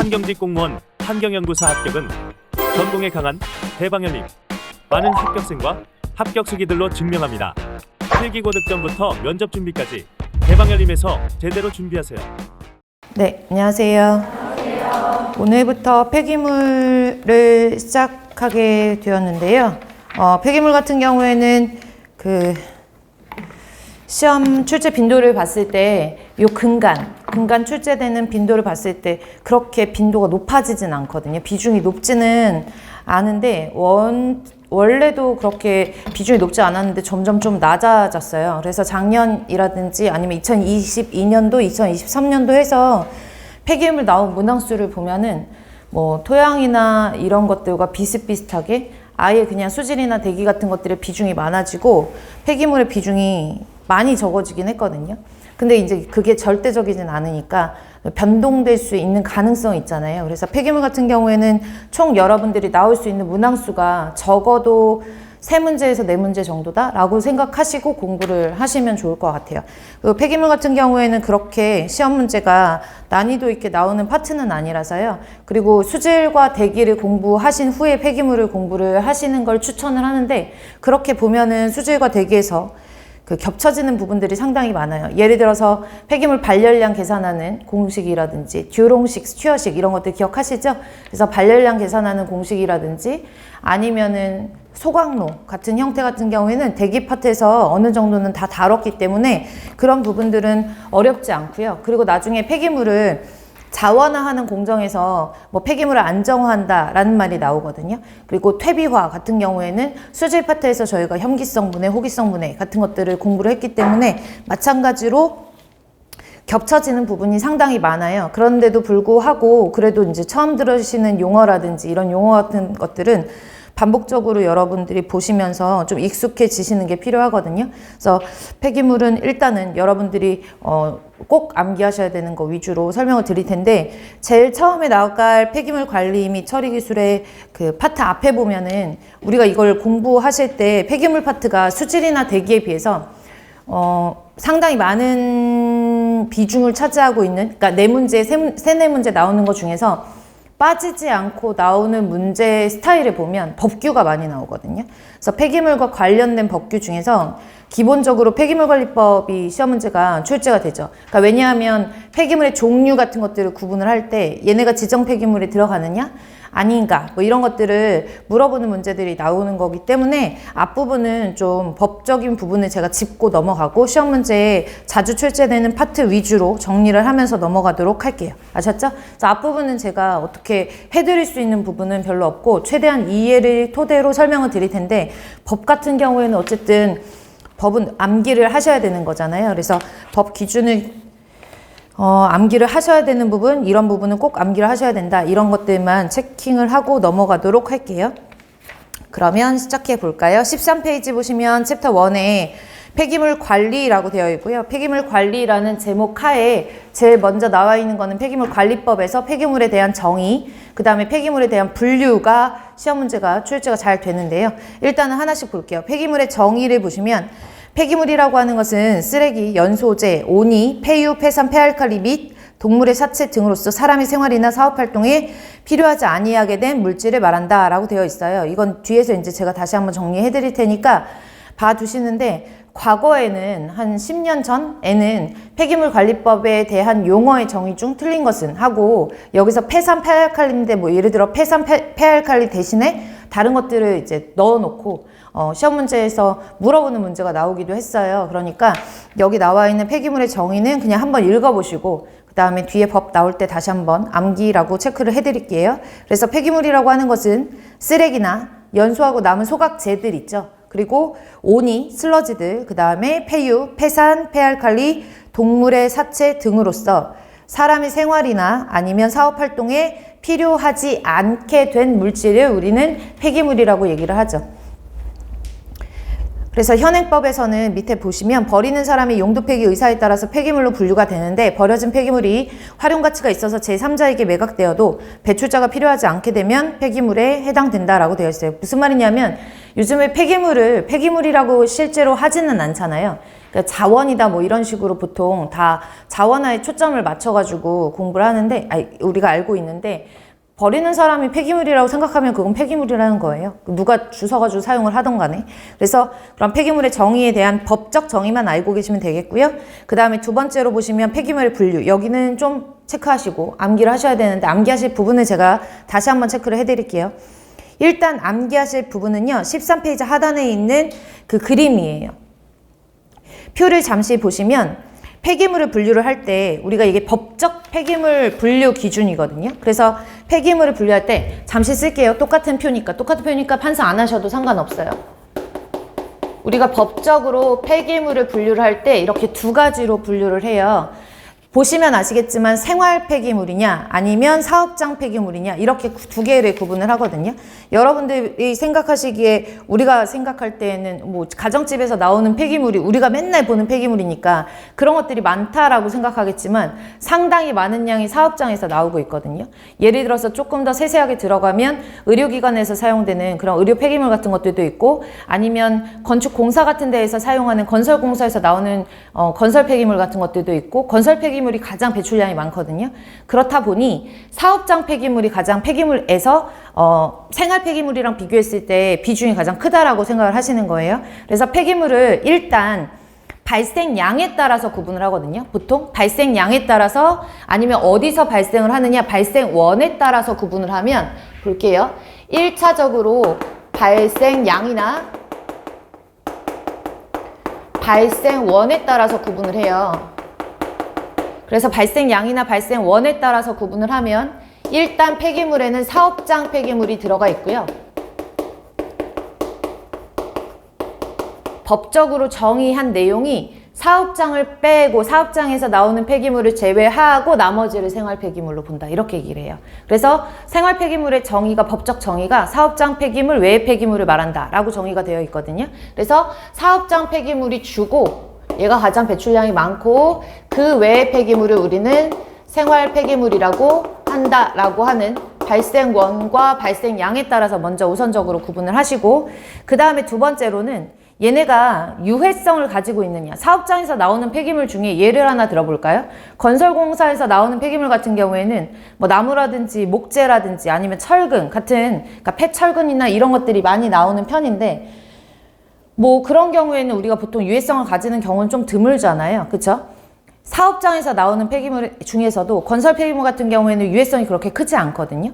환경직 공무원 환경연구사 합격은 전공에 강한 대방열림, 많은 합격생과 합격 수기들로 증명합니다. 필기고 득점부터 면접 준비까지 대방열림에서 제대로 준비하세요. 네, 안녕하세요. 오늘부터 폐기물을 시작하게 되었는데요. 폐기물 같은 경우에는 시험 출제 빈도를 봤을 때 요 근간 출제되는 빈도를 봤을 때 그렇게 빈도가 높아지진 않거든요. 비중이 높지는 않은데 원래도 그렇게 비중이 높지 않았는데 점점 좀 낮아졌어요. 그래서 작년이라든지 아니면 2022년도, 2023년도 해서 폐기물 나온 문항수를 보면은 뭐 토양이나 이런 것들과 비슷비슷하게 아예 그냥 수질이나 대기 같은 것들의 비중이 많아지고 폐기물의 비중이 많이 적어지긴 했거든요. 근데 이제 그게 절대적이진 않으니까 변동될 수 있는 가능성이 있잖아요. 그래서 폐기물 같은 경우에는 총 여러분들이 나올 수 있는 문항수가 적어도 3문제에서 4문제 정도다 라고 생각하시고 공부를 하시면 좋을 것 같아요. 그 폐기물 같은 경우에는 그렇게 시험 문제가 난이도 있게 나오는 파트는 아니라서요. 그리고 수질과 대기를 공부하신 후에 폐기물을 공부를 하시는 걸 추천을 하는데, 그렇게 보면은 수질과 대기에서 겹쳐지는 부분들이 상당히 많아요. 예를 들어서 폐기물 발열량 계산하는 공식이라든지 듀롱식, 스튜어식 이런 것들 기억하시죠? 그래서 발열량 계산하는 공식이라든지 아니면은 소각로 같은 형태 같은 경우에는 대기 파트에서 어느 정도는 다 다뤘기 때문에 그런 부분들은 어렵지 않고요. 그리고 나중에 폐기물을 자원화하는 공정에서 뭐 폐기물을 안정화한다라는 말이 나오거든요. 그리고 퇴비화 같은 경우에는 수질 파트에서 저희가 혐기성 분해, 호기성 분해 같은 것들을 공부를 했기 때문에 마찬가지로 겹쳐지는 부분이 상당히 많아요. 그런데도 불구하고 그래도 이제 처음 들으시는 용어라든지 이런 용어 같은 것들은 반복적으로 여러분들이 보시면서 좀 익숙해지시는 게 필요하거든요. 그래서 폐기물은 일단은 여러분들이 꼭 암기하셔야 되는 거 위주로 설명을 드릴 텐데, 제일 처음에 나갈 폐기물 관리 및 처리 기술의 그 파트 앞에 보면은 우리가 이걸 공부하실 때 폐기물 파트가 수질이나 대기에 비해서 상당히 많은 비중을 차지하고 있는, 그러니까 4문제, 4문제 나오는 것 중에서 빠지지 않고 나오는 문제 스타일을 보면 법규가 많이 나오거든요. 그래서 폐기물과 관련된 법규 중에서 기본적으로 폐기물관리법이 시험 문제가 출제가 되죠. 그러니까 왜냐하면 폐기물의 종류 같은 것들을 구분을 할 때 얘네가 지정 폐기물에 들어가느냐 아닌가 뭐 이런 것들을 물어보는 문제들이 나오는 거기 때문에 앞부분은 좀 법적인 부분을 제가 짚고 넘어가고 시험 문제에 자주 출제되는 파트 위주로 정리를 하면서 넘어가도록 할게요. 아셨죠? 그래서 앞부분은 제가 어떻게 해드릴 수 있는 부분은 별로 없고 최대한 이해를 토대로 설명을 드릴 텐데, 법 같은 경우에는 어쨌든 법은 암기를 하셔야 되는 거잖아요. 그래서 법 기준을 암기를 하셔야 되는 부분, 이런 부분은 꼭 암기를 하셔야 된다. 이런 것들만 체킹을 하고 넘어가도록 할게요. 그러면 시작해 볼까요? 13페이지 보시면 챕터 1에 폐기물 관리라고 되어 있고요. 폐기물 관리라는 제목 하에 제일 먼저 나와 있는 거는 폐기물 관리법에서 폐기물에 대한 정의, 그 다음에 폐기물에 대한 분류가 시험 문제가 출제가 잘 되는데요. 일단은 하나씩 볼게요. 폐기물의 정의를 보시면 폐기물이라고 하는 것은 쓰레기, 연소재, 오니, 폐유, 폐산, 폐알칼리 및 동물의 사체 등으로서 사람의 생활이나 사업활동에 필요하지 아니하게 된 물질을 말한다 라고 되어 있어요. 이건 뒤에서 이제 제가 다시 한번 정리해 드릴 테니까 봐두시는데, 과거에는 한 10년 전에는 폐기물 관리법에 대한 용어의 정의 중 틀린 것은 하고, 여기서 폐산, 폐알칼리인데 뭐 예를 들어 폐산, 폐알칼리 대신에 다른 것들을 이제 넣어놓고 시험 문제에서 물어보는 문제가 나오기도 했어요. 그러니까 여기 나와 있는 폐기물의 정의는 그냥 한번 읽어보시고 그 다음에 뒤에 법 나올 때 다시 한번 암기라고 체크를 해드릴게요. 그래서 폐기물이라고 하는 것은 쓰레기나 연소하고 남은 소각재들 있죠. 그리고 오니, 슬러지들, 그 다음에 폐유, 폐산, 폐알칼리, 동물의 사체 등으로서 사람의 생활이나 아니면 사업활동에 필요하지 않게 된 물질을 우리는 폐기물이라고 얘기를 하죠. 그래서 현행법에서는 밑에 보시면 버리는 사람의 용도 폐기 의사에 따라서 폐기물로 분류가 되는데 버려진 폐기물이 활용 가치가 있어서 제3자에게 매각되어도 배출자가 필요하지 않게 되면 폐기물에 해당된다라고 되어 있어요. 무슨 말이냐면 요즘에 폐기물을 폐기물이라고 실제로 하지는 않잖아요. 그러니까 자원이다 뭐 이런 식으로 보통 다 자원화에 초점을 맞춰가지고 공부를 하는데 우리가 알고 있는데 버리는 사람이 폐기물이라고 생각하면 그건 폐기물이라는 거예요. 누가 주워가지고 사용을 하던 간에. 그래서 그런 폐기물의 정의에 대한 법적 정의만 알고 계시면 되겠고요. 그 다음에 두 번째로 보시면 폐기물의 분류. 여기는 좀 체크하시고 암기를 하셔야 되는데 암기하실 부분을 제가 다시 한번 체크를 해드릴게요. 일단 암기하실 부분은요. 13페이지 하단에 있는 그 그림이에요. 표를 잠시 보시면 폐기물을 분류를 할 때 우리가 이게 법적 폐기물 분류 기준이거든요. 그래서 폐기물을 분류할 때 잠시 쓸게요. 똑같은 표니까 판사 안 하셔도 상관없어요. 우리가 법적으로 폐기물을 분류를 할 때 이렇게 두 가지로 분류를 해요. 보시면 아시겠지만 생활 폐기물이냐 아니면 사업장 폐기물이냐 이렇게 두 개를 구분을 하거든요. 여러분들이 생각하시기에 우리가 생각할 때는 뭐 가정집에서 나오는 폐기물이 우리가 맨날 보는 폐기물이니까 그런 것들이 많다라고 생각하겠지만 상당히 많은 양이 사업장에서 나오고 있거든요. 예를 들어서 조금 더 세세하게 들어가면 의료기관에서 사용되는 그런 의료 폐기물 같은 것들도 있고 아니면 건축공사 같은 데에서 사용하는 건설공사에서 나오는 건설 폐기물 같은 것들도 있고 건설 폐기물이 가장 배출량이 많거든요. 그렇다 보니 사업장 폐기물이 가장 폐기물에서 생활 폐기물이랑 비교했을 때 비중이 가장 크다라고 생각을 하시는 거예요. 그래서 폐기물을 일단 발생량에 따라서 구분을 하거든요. 보통 발생량에 따라서 아니면 어디서 발생을 하느냐 발생원에 따라서 구분을 하면 볼게요. 1차적으로 발생량이나 발생원에 따라서 구분을 해요. 그래서 발생량이나 발생원에 따라서 구분을 하면 일단 폐기물에는 사업장 폐기물이 들어가 있고요. 법적으로 정의한 내용이 사업장을 빼고 사업장에서 나오는 폐기물을 제외하고 나머지를 생활 폐기물로 본다. 이렇게 얘기를 해요. 그래서 생활 폐기물의 정의가 법적 정의가 사업장 폐기물 외의 폐기물을 말한다 라고 정의가 되어 있거든요. 그래서 사업장 폐기물이 주고 얘가 가장 배출량이 많고 그 외의 폐기물을 우리는 생활 폐기물이라고 한다라고 하는 발생원과 발생량에 따라서 먼저 우선적으로 구분을 하시고 그 다음에 두 번째로는 얘네가 유해성을 가지고 있느냐. 사업장에서 나오는 폐기물 중에 예를 하나 들어볼까요? 건설공사에서 나오는 폐기물 같은 경우에는 뭐 나무라든지 목재라든지 아니면 철근 같은 그러니까 폐철근이나 이런 것들이 많이 나오는 편인데 뭐 그런 경우에는 우리가 보통 유해성을 가지는 경우는 좀 드물잖아요. 그쵸? 사업장에서 나오는 폐기물 중에서도 건설 폐기물 같은 경우에는 유해성이 그렇게 크지 않거든요.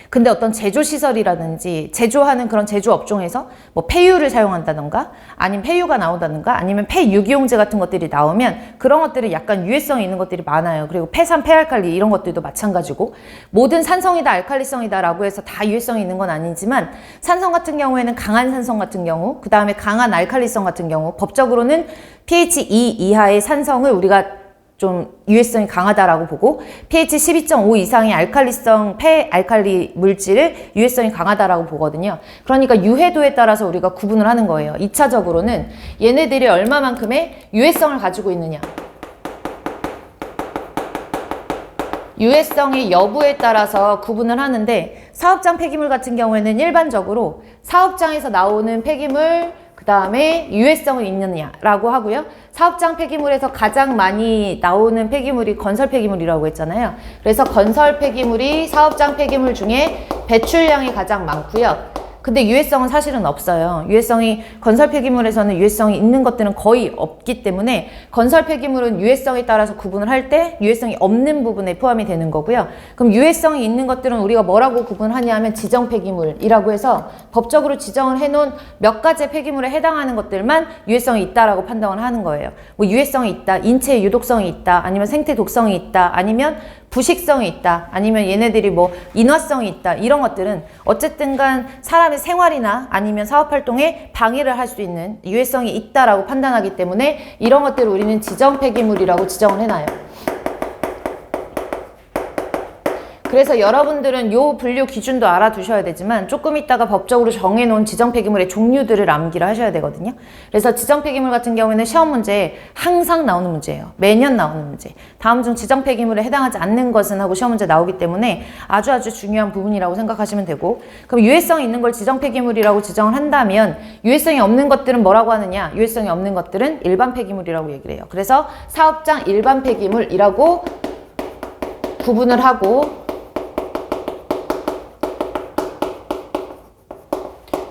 근데 어떤 제조시설이라든지 제조하는 그런 제조업종에서 뭐 폐유를 사용한다던가 아니면 폐유가 나온다던가 아니면 폐유기용제 같은 것들이 나오면 그런 것들이 약간 유해성이 있는 것들이 많아요. 그리고 폐산, 폐알칼리 이런 것들도 마찬가지고 모든 산성이다 알칼리성이다 라고 해서 다 유해성이 있는 건 아니지만 산성 같은 경우에는 강한 산성 같은 경우 그 다음에 강한 알칼리성 같은 경우 법적으로는 pH 2 이하의 산성을 우리가 좀 유해성이 강하다라고 보고 pH 12.5 이상의 알칼리성 폐알칼리 물질을 유해성이 강하다라고 보거든요. 그러니까 유해도에 따라서 우리가 구분을 하는 거예요. 2차적으로는 얘네들이 얼마만큼의 유해성을 가지고 있느냐. 유해성의 여부에 따라서 구분을 하는데 사업장 폐기물 같은 경우에는 일반적으로 사업장에서 나오는 폐기물 그 다음에 유해성이 있느냐라고 하고요. 사업장 폐기물에서 가장 많이 나오는 폐기물이 건설 폐기물이라고 했잖아요. 그래서 건설 폐기물이 사업장 폐기물 중에 배출량이 가장 많고요. 근데 유해성은 사실은 없어요. 유해성이 건설 폐기물에서는 유해성이 있는 것들은 거의 없기 때문에 건설 폐기물은 유해성에 따라서 구분을 할 때 유해성이 없는 부분에 포함이 되는 거고요. 그럼 유해성이 있는 것들은 우리가 뭐라고 구분하냐 하면 지정 폐기물이라고 해서 법적으로 지정을 해놓은 몇 가지 폐기물에 해당하는 것들만 유해성이 있다라고 판단을 하는 거예요. 뭐 유해성이 있다, 인체 유독성이 있다, 아니면 생태 독성이 있다, 아니면 부식성이 있다, 아니면 얘네들이 뭐 인화성이 있다, 이런 것들은 어쨌든 간 사람의 생활이나 아니면 사업활동에 방해를 할 수 있는 유해성이 있다라고 판단하기 때문에 이런 것들을 우리는 지정 폐기물이라고 지정을 해놔요. 그래서 여러분들은 요 분류 기준도 알아두셔야 되지만 조금 있다가 법적으로 정해놓은 지정 폐기물의 종류들을 암기를 하셔야 되거든요. 그래서 지정 폐기물 같은 경우에는 시험 문제에 항상 나오는 문제예요. 매년 나오는 문제. 다음 중 지정 폐기물에 해당하지 않는 것은 하고 시험 문제 나오기 때문에 아주 중요한 부분이라고 생각하시면 되고, 그럼 유해성이 있는 걸 지정 폐기물이라고 지정을 한다면 유해성이 없는 것들은 뭐라고 하느냐? 유해성이 없는 것들은 일반 폐기물이라고 얘기를 해요. 그래서 사업장 일반 폐기물이라고 구분을 하고,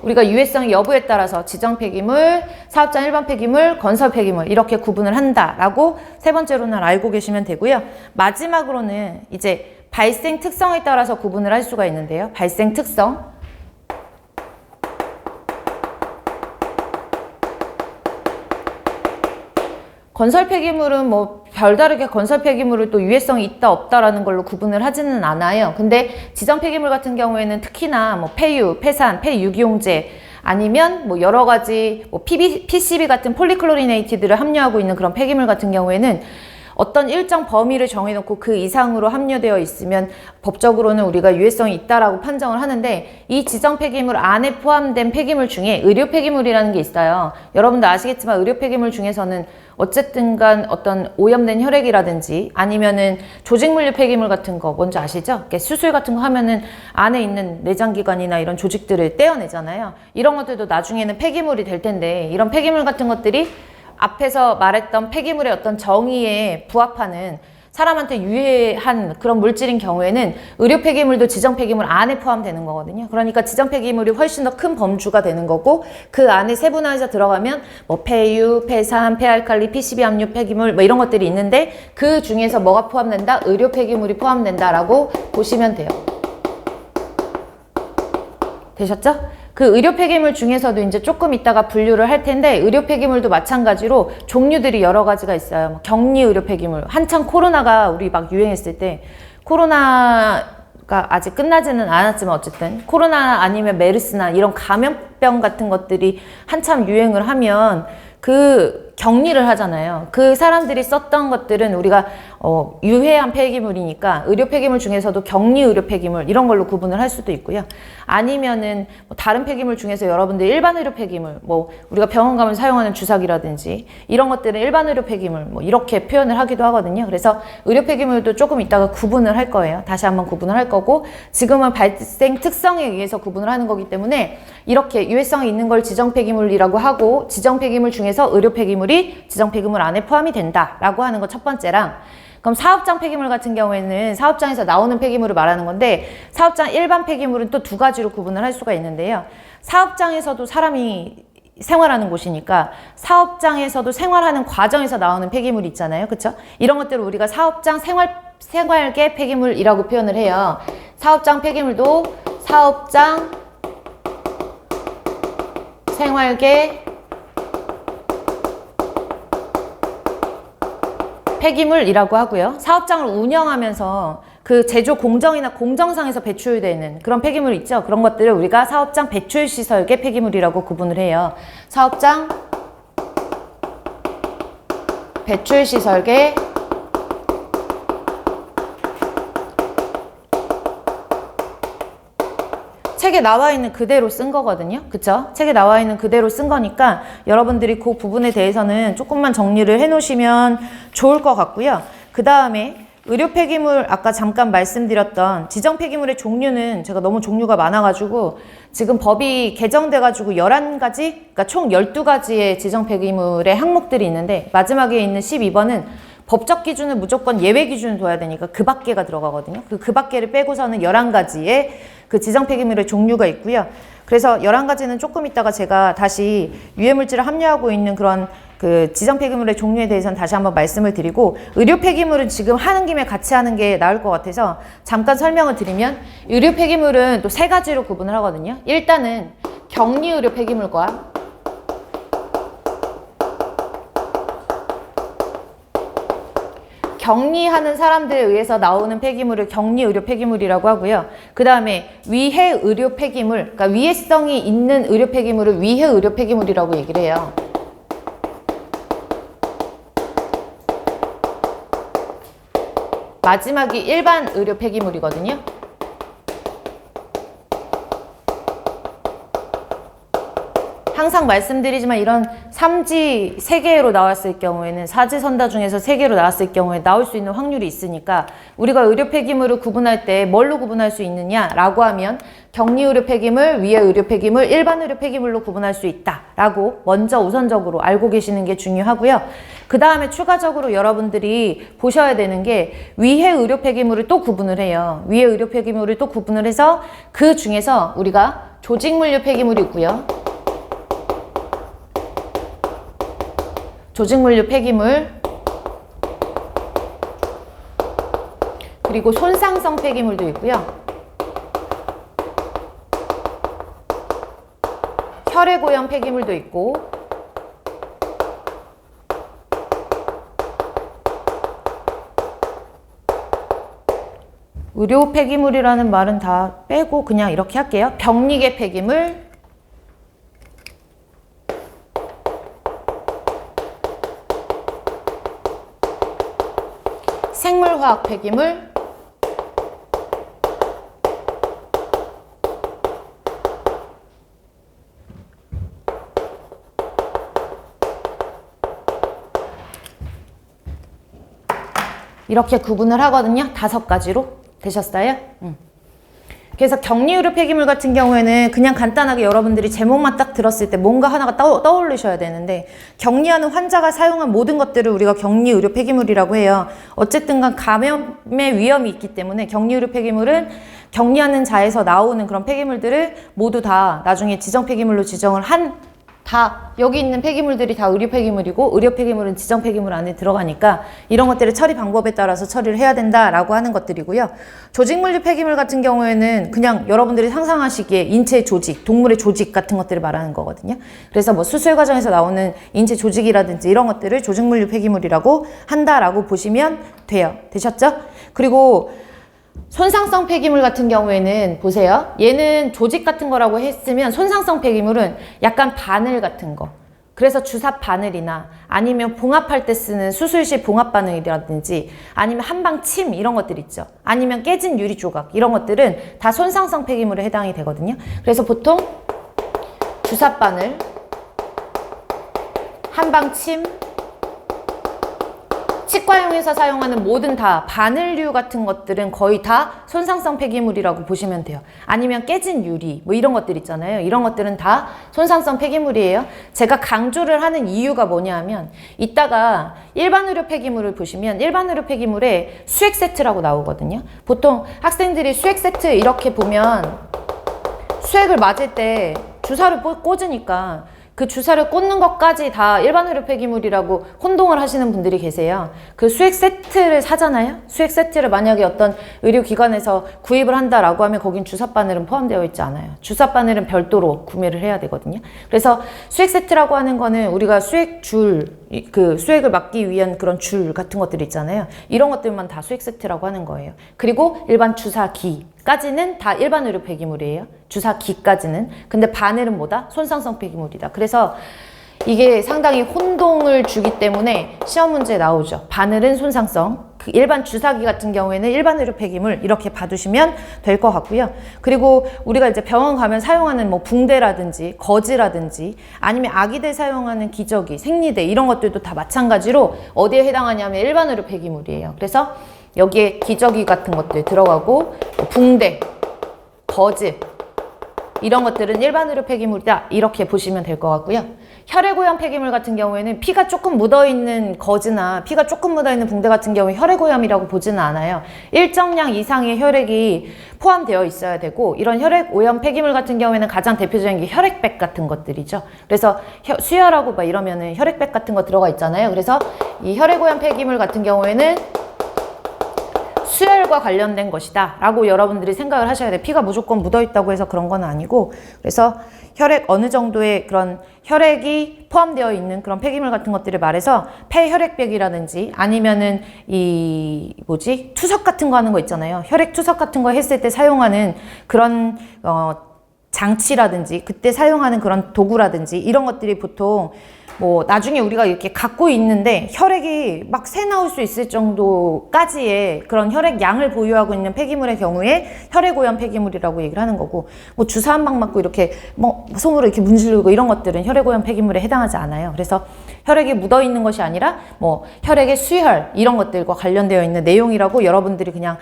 우리가 유해성 여부에 따라서 지정 폐기물, 사업장 일반 폐기물, 건설 폐기물 이렇게 구분을 한다라고 세 번째로는 알고 계시면 되고요. 마지막으로는 이제 발생 특성에 따라서 구분을 할 수가 있는데요. 발생 특성. 건설 폐기물은 뭐 별다르게 건설 폐기물을 또 유해성이 있다 없다라는 걸로 구분을 하지는 않아요. 근데 지정 폐기물 같은 경우에는 특히나 뭐 폐유, 폐산, 폐유기용제 아니면 뭐 여러 가지 뭐 PCB 같은 폴리클로리네이티드를 함유하고 있는 그런 폐기물 같은 경우에는 어떤 일정 범위를 정해놓고 그 이상으로 함유되어 있으면 법적으로는 우리가 유해성이 있다라고 판정을 하는데, 이 지정 폐기물 안에 포함된 폐기물 중에 의료 폐기물이라는 게 있어요. 여러분도 아시겠지만 의료 폐기물 중에서는 어쨌든 간 어떤 오염된 혈액이라든지 아니면은 조직물류 폐기물 같은 거 뭔지 아시죠? 수술 같은 거 하면은 안에 있는 내장기관이나 이런 조직들을 떼어내잖아요. 이런 것들도 나중에는 폐기물이 될 텐데, 이런 폐기물 같은 것들이 앞에서 말했던 폐기물의 어떤 정의에 부합하는 사람한테 유해한 그런 물질인 경우에는 의료 폐기물도 지정 폐기물 안에 포함되는 거거든요. 그러니까 지정 폐기물이 훨씬 더 큰 범주가 되는 거고, 그 안에 세분화해서 들어가면 뭐 폐유, 폐산, 폐알칼리, PCB 함유 폐기물 뭐 이런 것들이 있는데, 그 중에서 뭐가 포함된다? 의료 폐기물이 포함된다라고 보시면 돼요. 되셨죠? 그 의료 폐기물 중에서도 이제 조금 있다가 분류를 할 텐데, 의료 폐기물도 마찬가지로 종류들이 여러 가지가 있어요. 뭐 격리 의료 폐기물. 한창 코로나가 우리 막 유행했을 때, 코로나가 아직 끝나지는 않았지만 어쨌든 코로나 아니면 메르스나 이런 감염병 같은 것들이 한참 유행을 하면 그 격리를 하잖아요. 그 사람들이 썼던 것들은 우리가 유해한 폐기물이니까 의료 폐기물 중에서도 격리 의료 폐기물 이런 걸로 구분을 할 수도 있고요. 아니면은 뭐 다른 폐기물 중에서 여러분들 일반 의료 폐기물, 뭐 우리가 병원 가면 사용하는 주사기라든지 이런 것들은 일반 의료 폐기물 뭐 이렇게 표현을 하기도 하거든요. 그래서 의료 폐기물도 조금 이따가 구분을 할 거예요. 다시 한번 구분을 할 거고, 지금은 발생 특성에 의해서 구분을 하는 거기 때문에 이렇게 유해성이 있는 걸 지정 폐기물이라고 하고, 지정 폐기물 중에서 의료 폐기물이 지정 폐기물 안에 포함이 된다라고 하는 거 첫 번째랑, 그럼 사업장 폐기물 같은 경우에는 사업장에서 나오는 폐기물을 말하는 건데, 사업장 일반 폐기물은 또 두 가지로 구분을 할 수가 있는데요. 사업장에서도 사람이 생활하는 곳이니까 사업장에서도 생활하는 과정에서 나오는 폐기물이 있잖아요. 그쵸? 이런 것들을 우리가 사업장 생활계 폐기물이라고 표현을 해요. 사업장 폐기물도 사업장 생활계 폐기물이라고 하고요. 사업장을 운영하면서 그 제조 공정이나 공정상에서 배출되는 그런 폐기물 있죠. 그런 것들을 우리가 사업장 배출시설계 폐기물이라고 구분을 해요. 사업장 배출시설계 책에 나와 있는 그대로 쓴 거거든요. 그쵸? 책에 나와 있는 그대로 쓴 거니까 여러분들이 그 부분에 대해서는 조금만 정리를 해 놓으시면 좋을 것 같고요. 그 다음에 의료 폐기물, 아까 잠깐 말씀드렸던 지정 폐기물의 종류는 제가 너무 종류가 많아가지고 지금 법이 개정돼가지고 11가지, 그러니까 총 12가지의 지정 폐기물의 항목들이 있는데, 마지막에 있는 12번은 법적 기준을 무조건 예외 기준을 둬야 되니까 그 밖에가 들어가거든요. 그 밖에를 빼고서는 11가지의 그 지정 폐기물의 종류가 있고요. 그래서 11가지는 조금 있다가 제가 다시 유해물질을 함유하고 있는 그런 그 지정 폐기물의 종류에 대해서는 다시 한번 말씀을 드리고, 의료 폐기물은 지금 하는 김에 같이 하는 게 나을 것 같아서 잠깐 설명을 드리면, 의료 폐기물은 또 3가지로 구분을 하거든요. 일단은 격리 의료 폐기물과 격리하는 사람들에 의해서 나오는 폐기물을 격리 의료 폐기물이라고 하고요. 그 다음에 위해 의료 폐기물, 그러니까 위해성이 있는 의료 폐기물을 위해 의료 폐기물이라고 얘기를 해요. 마지막이 일반 의료 폐기물이거든요. 항상 말씀드리지만 이런 3지 3개로 나왔을 경우에는 4지 선다 중에서 3개로 나왔을 경우에 나올 수 있는 확률이 있으니까 우리가 의료 폐기물을 구분할 때 뭘로 구분할 수 있느냐라고 하면 격리 의료 폐기물, 위해 의료 폐기물, 일반 의료 폐기물로 구분할 수 있다라고 먼저 우선적으로 알고 계시는 게 중요하고요. 그 다음에 추가적으로 여러분들이 보셔야 되는 게 위해 의료 폐기물을 또 구분을 해요. 위해 의료 폐기물을 또 구분을 해서 그 중에서 우리가 조직물류 폐기물이 있고요. 조직물류 폐기물, 그리고 손상성 폐기물도 있고요. 혈액오염 폐기물도 있고, 의료 폐기물이라는 말은 다 빼고 그냥 이렇게 할게요. 병리계 폐기물, 생물화학 폐기물, 이렇게 구분을 하거든요. 5가지로 되셨어요? 그래서 격리 의료 폐기물 같은 경우에는 그냥 간단하게 여러분들이 제목만 딱 들었을 때 뭔가 하나가 떠올리셔야 되는데, 격리하는 환자가 사용한 모든 것들을 우리가 격리 의료 폐기물이라고 해요. 어쨌든 간 감염의 위험이 있기 때문에 격리 의료 폐기물은 격리하는 자에서 나오는 그런 폐기물들을 모두 다 나중에 지정 폐기물로 지정을 다 여기 있는 폐기물들이 다 의료 폐기물이고, 의료 폐기물은 지정 폐기물 안에 들어가니까 이런 것들을 처리 방법에 따라서 처리를 해야 된다라고 하는 것들이고요. 조직물류 폐기물 같은 경우에는 그냥 여러분들이 상상하시기에 인체 조직, 동물의 조직 같은 것들을 말하는 거거든요. 그래서 뭐 수술 과정에서 나오는 인체 조직이라든지 이런 것들을 조직물류 폐기물이라고 한다라고 보시면 돼요. 되셨죠? 그리고 손상성 폐기물 같은 경우에는 보세요. 얘는 조직 같은 거라고 했으면 손상성 폐기물은 약간 바늘 같은 거. 그래서 주사 바늘이나 아니면 봉합할 때 쓰는 수술실 봉합 바늘이라든지 아니면 한방 침 이런 것들 있죠. 아니면 깨진 유리 조각 이런 것들은 다 손상성 폐기물에 해당이 되거든요. 그래서 보통 주사 바늘, 한방 침, 치과용에서 사용하는 모든 다 바늘류 같은 것들은 거의 다 손상성 폐기물이라고 보시면 돼요. 아니면 깨진 유리 뭐 이런 것들 있잖아요. 이런 것들은 다 손상성 폐기물이에요. 제가 강조를 하는 이유가 뭐냐면 이따가 일반 의료 폐기물을 보시면 일반 의료 폐기물에 수액 세트라고 나오거든요. 보통 학생들이 수액 세트 이렇게 보면 수액을 맞을 때 주사를 꽂으니까 그 주사를 꽂는 것까지 다 일반 의료 폐기물이라고 혼동을 하시는 분들이 계세요. 그 수액 세트를 사잖아요. 수액 세트를 만약에 어떤 의료기관에서 구입을 한다라고 하면 거긴 주사 바늘은 포함되어 있지 않아요. 주사 바늘은 별도로 구매를 해야 되거든요. 그래서 수액 세트라고 하는 거는 우리가 수액 줄, 그 수액을 막기 위한 그런 줄 같은 것들 있잖아요. 이런 것들만 다 수액 세트라고 하는 거예요. 그리고 일반 주사기까지는 다 일반 의료 폐기물이에요. 주사기까지는. 근데 바늘은 뭐다? 손상성 폐기물이다. 그래서 이게 상당히 혼동을 주기 때문에 시험 문제에 나오죠. 바늘은 손상성, 그 일반 주사기 같은 경우에는 일반 의료 폐기물 이렇게 봐두시면 될 것 같고요. 그리고 우리가 이제 병원 가면 사용하는 뭐 붕대라든지 거즈라든지 아니면 아기들 사용하는 기저귀, 생리대 이런 것들도 다 마찬가지로 어디에 해당하냐면 일반 의료 폐기물이에요. 그래서 여기에 기저귀 같은 것들 들어가고 붕대, 거즈 이런 것들은 일반 의료 폐기물이다 이렇게 보시면 될 것 같고요. 혈액오염 폐기물 같은 경우에는 피가 조금 묻어있는 거즈나 피가 조금 묻어있는 붕대 같은 경우에 혈액오염이라고 보지는 않아요. 일정량 이상의 혈액이 포함되어 있어야 되고, 이런 혈액오염 폐기물 같은 경우에는 가장 대표적인 게 혈액백 같은 것들이죠. 그래서 수혈하고 막 이러면은 혈액백 같은 거 들어가 있잖아요. 그래서 이 혈액오염 폐기물 같은 경우에는 수혈과 관련된 것이다 라고 여러분들이 생각을 하셔야 돼요. 피가 무조건 묻어있다고 해서 그런 건 아니고, 그래서 혈액 어느 정도의 그런 혈액이 포함되어 있는 그런 폐기물 같은 것들을 말해서 폐혈액백이라든지 아니면은 이 투석 같은 거 하는 거 있잖아요. 혈액 투석 같은 거 했을 때 사용하는 그런 장치라든지 그때 사용하는 그런 도구라든지 이런 것들이 보통 뭐 나중에 우리가 이렇게 갖고 있는데 혈액이 막 새 나올 수 있을 정도까지의 그런 혈액 양을 보유하고 있는 폐기물의 경우에 혈액 오염 폐기물이라고 얘기를 하는 거고, 뭐 주사 한 방 맞고 이렇게 뭐 손으로 이렇게 문지르고 이런 것들은 혈액 오염 폐기물에 해당하지 않아요. 그래서 혈액이 묻어 있는 것이 아니라 뭐 혈액의 수혈 이런 것들과 관련되어 있는 내용이라고 여러분들이 그냥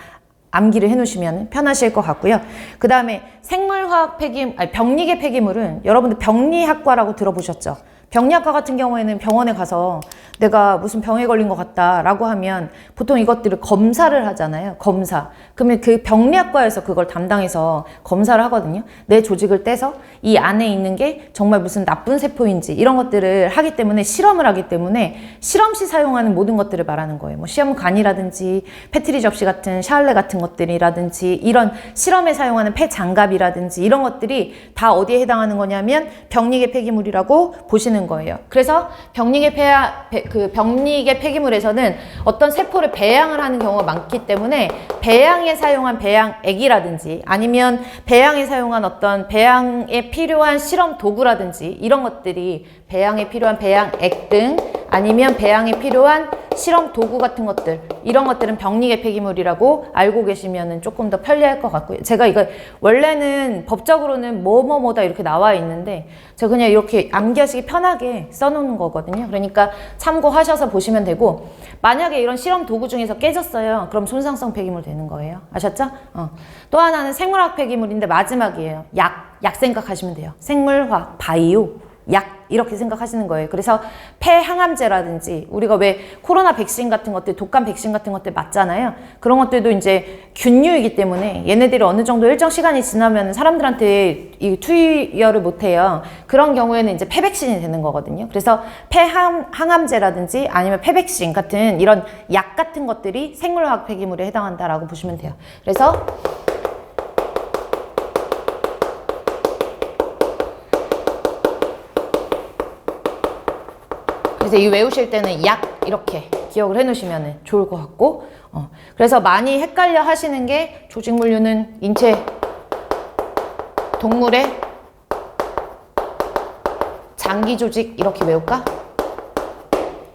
암기를 해놓으시면 편하실 것 같고요. 그 다음에 생물화학 폐기물, 병리계 폐기물은 여러분들 병리학과라고 들어보셨죠? 병리학과 같은 경우에는 병원에 가서 내가 무슨 병에 걸린 것 같다라고 하면 보통 이것들을 검사를 하잖아요. 검사. 그러면 그 병리학과에서 그걸 담당해서 검사를 하거든요. 내 조직을 떼서 이 안에 있는 게 정말 무슨 나쁜 세포인지 이런 것들을 하기 때문에, 실험을 하기 때문에 실험 시 사용하는 모든 것들을 말하는 거예요. 뭐 시험관이라든지 페트리 접시 같은 샤를레 같은 것들이라든지 이런 실험에 사용하는 폐장갑이라든지 이런 것들이 다 어디에 해당하는 거냐면 병리계 폐기물이라고 보시는 거예요. 그래서 병리계 폐기물에서는 어떤 세포를 배양을 하는 경우가 많기 때문에 배양에 사용한 배양액이라든지 아니면 배양에 사용한 어떤 배양에 필요한 실험 도구라든지 이런 것들이 배양에 필요한 배양액 등 아니면 배양에 필요한 실험 도구 같은 것들, 이런 것들은 병리계 폐기물이라고 알고 계시면 조금 더 편리할 것 같고요. 제가 이거 원래는 법적으로는 뭐뭐뭐다 이렇게 나와 있는데 제가 그냥 이렇게 암기하시기 편하게 써놓는 거거든요. 그러니까 참고하셔서 보시면 되고, 만약에 이런 실험 도구 중에서 깨졌어요. 그럼 손상성 폐기물 되는 거예요. 아셨죠? 또 하나는 생물화학 폐기물인데 마지막이에요. 약 생각하시면 돼요. 생물화학, 바이오, 약 이렇게 생각하시는 거예요. 그래서 폐항암제라든지 우리가 왜 코로나 백신 같은 것들, 독감 백신 같은 것들 맞잖아요. 그런 것들도 이제 균류이기 때문에 얘네들이 어느 정도 일정 시간이 지나면 사람들한테 이 투여를 못해요. 그런 경우에는 이제 폐백신이 되는 거거든요. 그래서 폐항암제라든지 아니면 폐백신 같은 이런 약 같은 것들이 생물화학 폐기물에 해당한다라고 보시면 돼요. 그래서 이 외우실 때는 약 이렇게 기억을 해 놓으시면 좋을 것 같고, 그래서 많이 헷갈려 하시는 게 조직물류는 인체, 동물의 장기 조직 이렇게 외울까?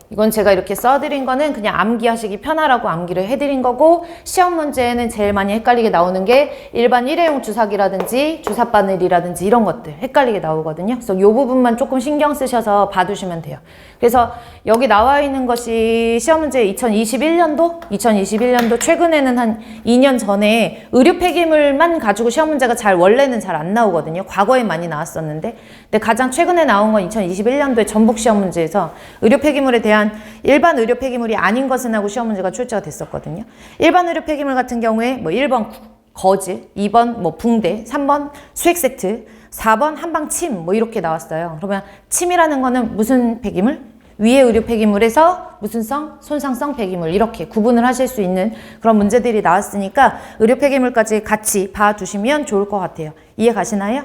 이건 제가 이렇게 써드린 거는 그냥 암기하시기 편하라고 암기를 해드린 거고, 시험 문제에는 제일 많이 헷갈리게 나오는 게 일반 일회용 주사기라든지 주사바늘이라든지 이런 것들 헷갈리게 나오거든요. 그래서 이 부분만 조금 신경 쓰셔서 봐두시면 돼요. 그래서 여기 나와 있는 것이 시험 문제 2021년도 최근에는 한 2년 전에 의료 폐기물만 가지고 시험 문제가 원래는 잘 안 나오거든요. 과거에 많이 나왔었는데, 근데 가장 최근에 나온 건 2021년도에 전북 시험 문제에서 의료 폐기물에 대한 일반 의료 폐기물이 아닌 것은 하고 시험 문제가 출제가 됐었거든요. 일반 의료 폐기물 같은 경우에 뭐 1번 거즈, 2번 뭐 붕대, 3번 수액 세트, 4번 한방침 뭐 이렇게 나왔어요. 그러면 침이라는 거는 무슨 폐기물? 위의 의료 폐기물에서 무슨 성? 손상성 폐기물, 이렇게 구분을 하실 수 있는 그런 문제들이 나왔으니까 의료 폐기물까지 같이 봐두시면 좋을 것 같아요. 이해 가시나요?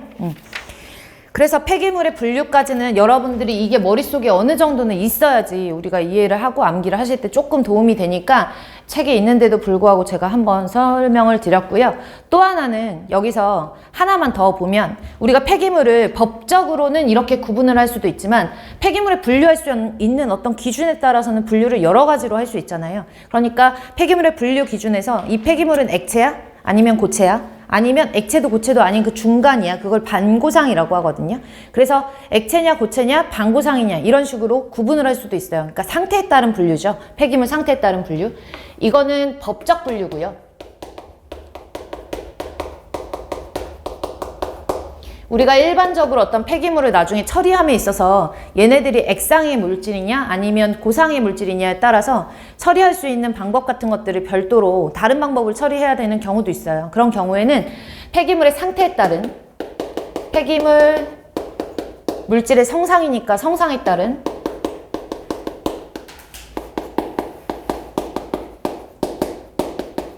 그래서 폐기물의 분류까지는 여러분들이 이게 머릿속에 어느 정도는 있어야지 우리가 이해를 하고 암기를 하실 때 조금 도움이 되니까 책에 있는데도 불구하고 제가 한번 설명을 드렸고요. 또 하나는 여기서 하나만 더 보면, 우리가 폐기물을 법적으로는 이렇게 구분을 할 수도 있지만 폐기물을 분류할 수 있는 어떤 기준에 따라서는 분류를 여러 가지로 할 수 있잖아요. 그러니까 폐기물의 분류 기준에서 이 폐기물은 액체야? 아니면 고체야? 아니면 액체도 고체도 아닌 그 중간이야. 그걸 반고상이라고 하거든요. 그래서 액체냐 고체냐 반고상이냐 이런 식으로 구분을 할 수도 있어요. 그러니까 상태에 따른 분류죠. 폐기물 상태에 따른 분류. 이거는 법적 분류고요. 우리가 일반적으로 어떤 폐기물을 나중에 처리함에 있어서 얘네들이 액상의 물질이냐 아니면 고상의 물질이냐에 따라서 처리할 수 있는 방법 같은 것들을 별도로 다른 방법을 처리해야 되는 경우도 있어요. 그런 경우에는 폐기물의 상태에 따른, 폐기물 물질의 성상이니까 성상에 따른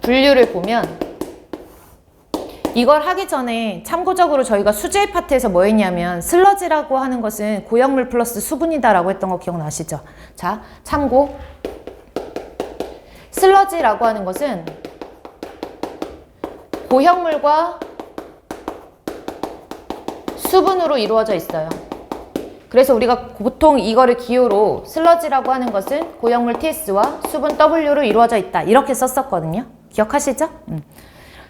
분류를 보면, 이걸 하기 전에 참고적으로 저희가 수제 파트에서 뭐 했냐면 슬러지라고 하는 것은 고형물 플러스 수분이다라고 했던 거 기억나시죠? 자, 참고. 슬러지라고 하는 것은 고형물과 수분으로 이루어져 있어요. 그래서 우리가 보통 이거를 기호로 슬러지라고 하는 것은 고형물 TS와 수분 W로 이루어져 있다. 이렇게 썼었거든요. 기억하시죠?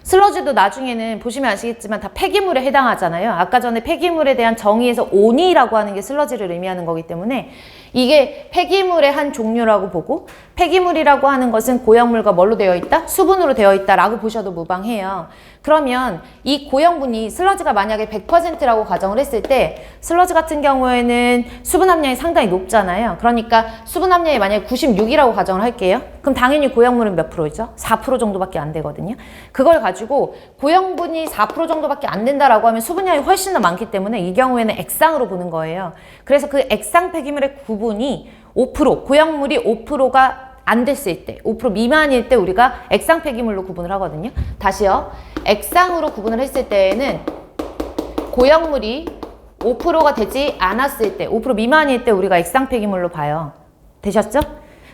슬러지도 나중에는 보시면 아시겠지만 다 폐기물에 해당하잖아요. 아까 전에 폐기물에 대한 정의에서 온이라고 하는 게 슬러지를 의미하는 거기 때문에 이게 폐기물의 한 종류라고 보고 폐기물이라고 하는 것은 고형물과 뭘로 되어 있다? 수분으로 되어 있다라고 보셔도 무방해요. 그러면 이 고형분이 슬러지가 만약에 100%라고 가정을 했을 때 슬러지 같은 경우에는 수분 함량이 상당히 높잖아요. 그러니까 수분 함량이 만약에 96이라고 가정을 할게요. 그럼 당연히 고형물은 몇 프로죠? 4% 정도밖에 안 되거든요. 그걸 가지고 고형분이 4% 정도밖에 안 된다라고 하면 수분량이 훨씬 더 많기 때문에 이 경우에는 액상으로 보는 거예요. 그래서 그 액상 폐기물의 구분이 5%, 고형물이 5%가 안 됐을 때, 5% 미만일 때 우리가 액상 폐기물로 구분을 하거든요. 다시요. 액상으로 구분을 했을 때에는 고형물이 5%가 되지 않았을 때, 5% 미만일 때 우리가 액상 폐기물로 봐요. 되셨죠?